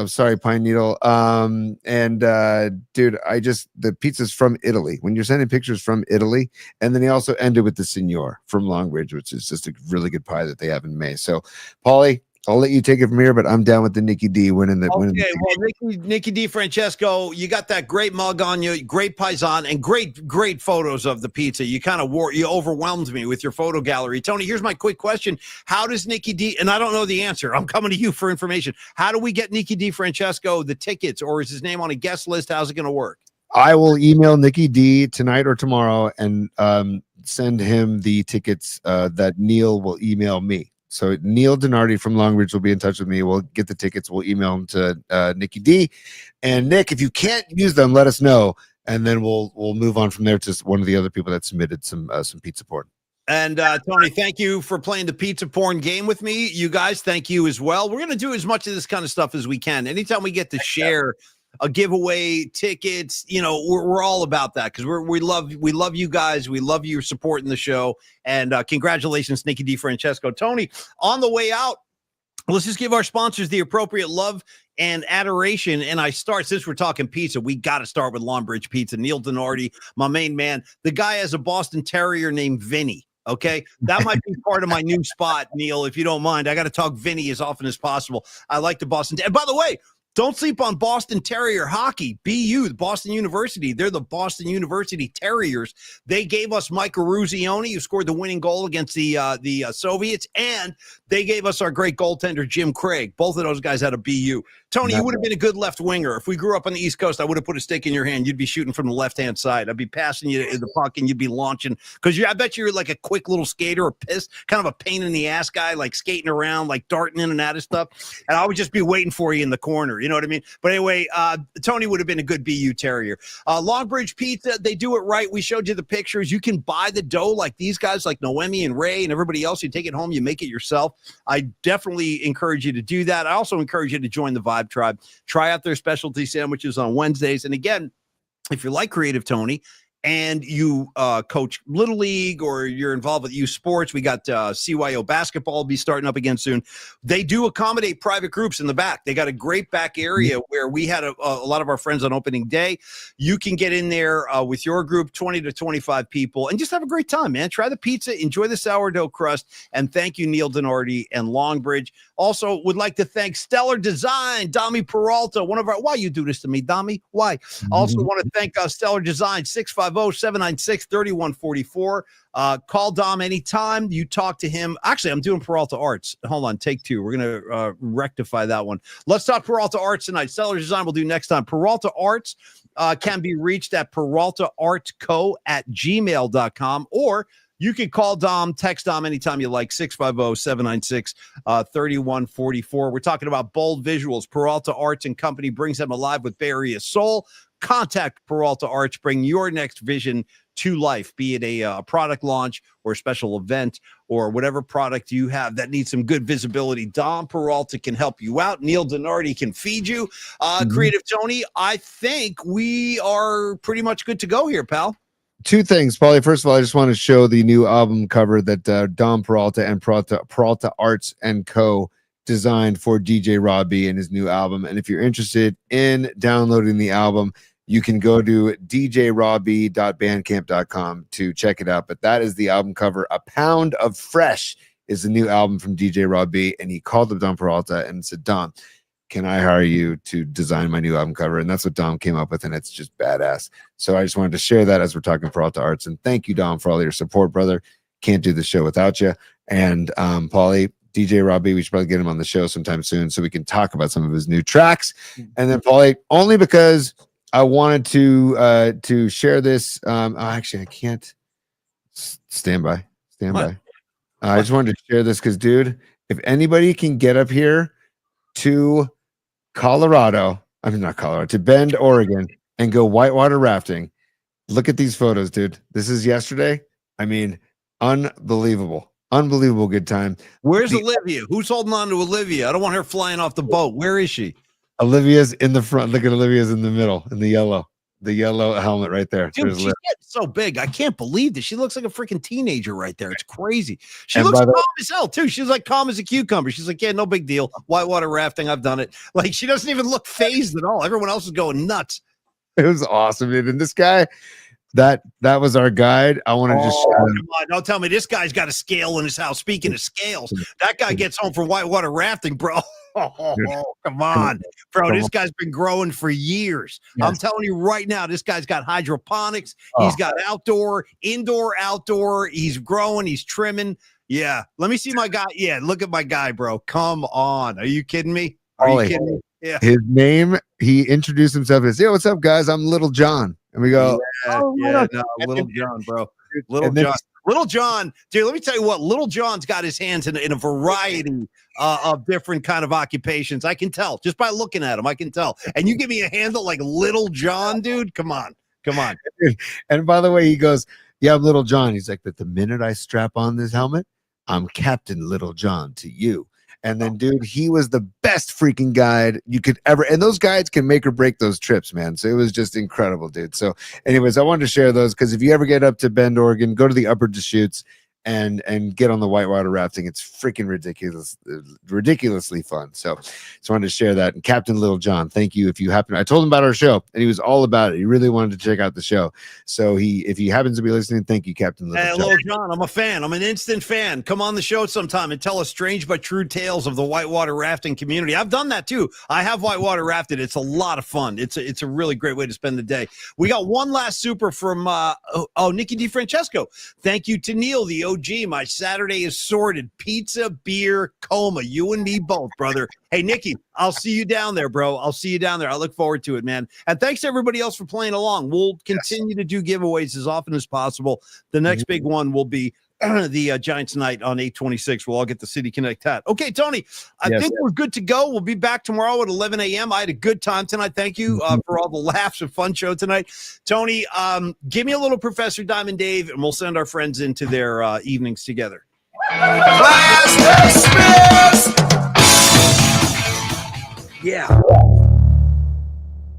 sorry, Pine Needle. Dude, the pizza's from Italy. When you're sending pictures from Italy, and then he also ended with the Signor from Longbridge, which is just a really good pie that they have in May. So, Paulie, I'll let you take it from here, but I'm down with the Nikki D winning the. Okay, well, Nikki DiFrancesco, you got that great mug on you, great paisan, and great photos of the pizza. You kind of you overwhelmed me with your photo gallery. Tony, here's my quick question: how does Nikki D? And I don't know the answer. I'm coming to you for information. How do we get Nikki DiFrancesco the tickets, or is his name on a guest list? How's it going to work? I will email Nikki D tonight or tomorrow and send him the tickets that Neil will email me. So Neil Donardi from Longbridge will be in touch with me. We'll get the tickets. We'll email them to Nikki D. And Nick, if you can't use them, let us know, and then we'll move on from there to one of the other people that submitted some pizza porn. And Tony, thank you for playing the pizza porn game with me. You guys, thank you as well. We're going to do as much of this kind of stuff as we can. Anytime we get to share a giveaway, tickets, we're all about that because we love you guys. We love your support in the show. And congratulations, Nikki DiFrancesco. Tony, on the way out, let's just give our sponsors the appropriate love and adoration. And since we're talking pizza, we got to start with Longbridge Pizza. Neil Donardi, my main man. The guy has a Boston Terrier named Vinny. Okay, that might be part of my new spot, Neil, if you don't mind. I got to talk Vinny as often as possible. I like the Boston. And by the way, don't sleep on Boston Terrier hockey. BU, Boston University. They're the Boston University Terriers. They gave us Mike Eruzione, who scored the winning goal against the Soviets, and they gave us our great goaltender, Jim Craig. Both of those guys had a BU. Tony, you would have been a good left winger. If we grew up on the East Coast, I would have put a stick in your hand. You'd be shooting from the left-hand side. I'd be passing you the puck, and you'd be launching. Because I bet you're like a quick little skater, or kind of a pain-in-the-ass guy, like skating around, like darting in and out of stuff. And I would just be waiting for you in the corner. You know what I mean? But anyway, Tony would have been a good BU Terrier. Longbridge Pizza, they do it right. We showed you the pictures. You can buy the dough like these guys, like Noemi and Ray and everybody else. You take it home, you make it yourself. I definitely encourage you to do that. I also encourage you to join the Vibe Tribe. Try out their specialty sandwiches on Wednesdays. And again, if you're like Creative Tony and you coach Little League or you're involved with youth sports, we got CYO basketball will be starting up again soon. They do accommodate private groups in the back. They got a great back area where we had a lot of our friends on opening day. You can get in there with your group, 20 to 25 people, and just have a great time, man. Try the pizza, enjoy the sourdough crust, and thank you, Neil Donardi and Longbridge. Also, would like to thank Stellar Design, Dami Peralta, why you do this to me, Dami? Why? Also want to thank Stellar Design, 651 650-796-3144. Call Dom anytime. You talk to him. Actually, I'm doing Peralta Arts. Hold on, take two. We're going to rectify that one. Let's talk Peralta Arts tonight. Sellers Design we'll do next time. Peralta Arts can be reached at peraltaartco@gmail.com, or you can call Dom, text Dom anytime you like, 650-796-3144. We're talking about bold visuals. Peralta Arts and Company brings them alive with Bay Area soul. Contact Peralta Arts. Bring your next vision to life, be it a product launch or a special event or whatever product you have that needs some good visibility. Dom Peralta can help you out. Neil Denardi can feed you. Creative Tony, I think we are pretty much good to go here, pal. Two things, Paulie. First of all, I just want to show the new album cover that Dom Peralta and Peralta Arts and Co. designed for DJ Robbie and his new album. And if you're interested in downloading the album, you can go to djrobbie.bandcamp.com to check it out. But that is the album cover. A Pound of Fresh is the new album from DJ Robbie. And he called up Dom Peralta and said, Dom, can I hire you to design my new album cover? And that's what Dom came up with, and it's just badass. So I just wanted to share that as we're talking Peralta Arts. And thank you, Dom, for all your support, brother. Can't do the show without you. And Paulie, DJ Robbie, we should probably get him on the show sometime soon so we can talk about some of his new tracks. And then Paulie, only because I wanted to share this. Actually, I can't stand by. I just wanted to share this because, dude, if anybody can get up here to to Bend, Oregon, and go whitewater rafting. Look at these photos, dude. This is yesterday. I mean, unbelievable good time. Where's Olivia? Who's holding on to Olivia? I don't want her flying off the boat. Where is she? Olivia's in the front. Look at Olivia's in the middle, in the yellow helmet right there. Dude, she's getting so big. I can't believe this. She looks like a freaking teenager right there. It's crazy. She looks calm as hell, too. She's like calm as a cucumber. She's like, yeah, no big deal. Whitewater rafting, I've done it. Like, she doesn't even look phased at all. Everyone else is going nuts. It was awesome, dude. And this guy, that was our guide. I want to just come on, don't tell me this guy's got a scale in his house. Speaking of scales, that guy gets home from whitewater rafting, bro. Oh, come on, bro. This guy's been growing for years. Yes. I'm telling you right now, this guy's got hydroponics. He's got indoor, outdoor. He's growing. He's trimming. Yeah. Let me see my guy. Yeah. Look at my guy, bro. Come on. Are you kidding me? You kidding me? Yeah. His name, he introduced himself as, what's up, guys? I'm Little John. And we go, Little John, bro. Little John, dude, let me tell you what, Little John's got his hands in a variety of different kind of occupations. I can tell just by looking at him. I can tell. And you give me a handle like Little John, dude. Come on. And by the way, he goes, yeah, I'm Little John. He's like, but the minute I strap on this helmet, I'm Captain Little John to you. And then, dude, he was the best freaking guide you could ever. And those guides can make or break those trips, man. So it was just incredible, dude. So anyways, I wanted to share those because if you ever get up to Bend, Oregon, go to the Upper Deschutes and get on the whitewater rafting. It's freaking ridiculously fun. So just wanted to share that. And Captain Little John, thank you. If you happen, I told him about our show and he was all about it. He really wanted to check out the show. So if he happens to be listening, thank you, Captain Little John. Little John, I'm a fan. I'm an instant fan. Come on the show sometime and tell us strange but true tales of the whitewater rafting community. I've done that too. I have whitewater rafted. It's a lot of fun. It's a really great way to spend the day. We got one last super from Nikki DiFrancesco. Thank you to Neil, the OG. My Saturday is sorted. Pizza, beer, coma. You and me both, brother. Hey, Nikki, I'll see you down there, bro. I'll see you down there. I look forward to it, man. And thanks to everybody else for playing along. We'll continue to do giveaways as often as possible. The next big one will be the Giants night on 8/26. We'll all get the City Connect hat. Okay, Tony, I think we're good to go. We'll be back tomorrow at 11 a.m. I had a good time tonight. Thank you for all the laughs and fun show tonight. Tony, give me a little Professor Diamond Dave, and we'll send our friends into their evenings together. Class dismissed. Yeah.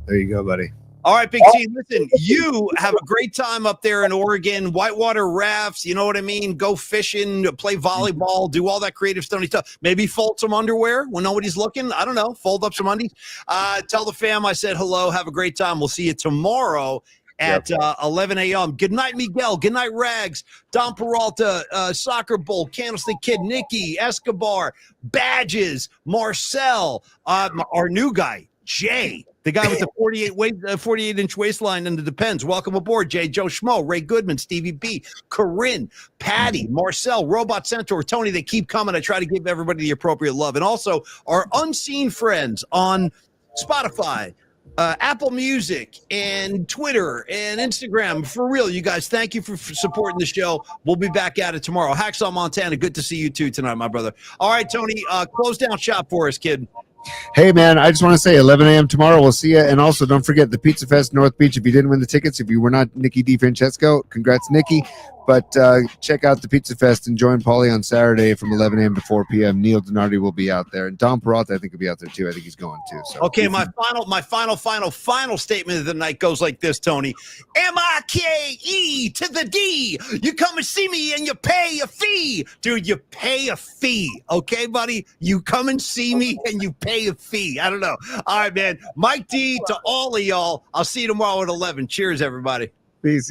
There you go, buddy. All right, Big T, listen, you have a great time up there in Oregon, whitewater rafts, you know what I mean? Go fishing, play volleyball, do all that creative stuff. Maybe fold some underwear when nobody's looking. I don't know, fold up some undies. Tell the fam I said hello. Have a great time. We'll see you tomorrow at 11 a.m. Good night, Miguel. Good night, Rags. Dom Peralta, Soccer Bowl, Candlestick Kid, Nikki, Escobar, Badges, Marcel, our new guy. Jay, the guy with the 48-inch waistline and the Depends. Welcome aboard, Jay. Joe Schmo, Ray Goodman, Stevie B, Corinne, Patty, Marcel, Robot Centaur, Tony. They keep coming. I try to give everybody the appropriate love. And also our unseen friends on Spotify, Apple Music, and Twitter and Instagram. For real, you guys, thank you for supporting the show. We'll be back at it tomorrow. Hacksaw Montana, good to see you too tonight, my brother. All right, Tony, close down shop for us, kid. Hey, man, I just want to say 11 a.m. tomorrow. We'll see you. And also, don't forget the Pizza Fest North Beach. If you didn't win the tickets, if you were not Nikki DiFrancesco, congrats, Nikki. But check out the Pizza Fest and join Paulie on Saturday from 11 a.m. to 4 p.m. Neil Donardi will be out there. And Don Peralta, I think, will be out there, too. I think he's going, too. So, okay, my final statement of the night goes like this, Tony. M-I-K-E to the D. You come and see me and you pay a fee. Dude, you pay a fee. Okay, buddy? You come and see me and you pay a fee. I don't know. All right, man. Mike D to all of y'all. I'll see you tomorrow at 11. Cheers, everybody. peace.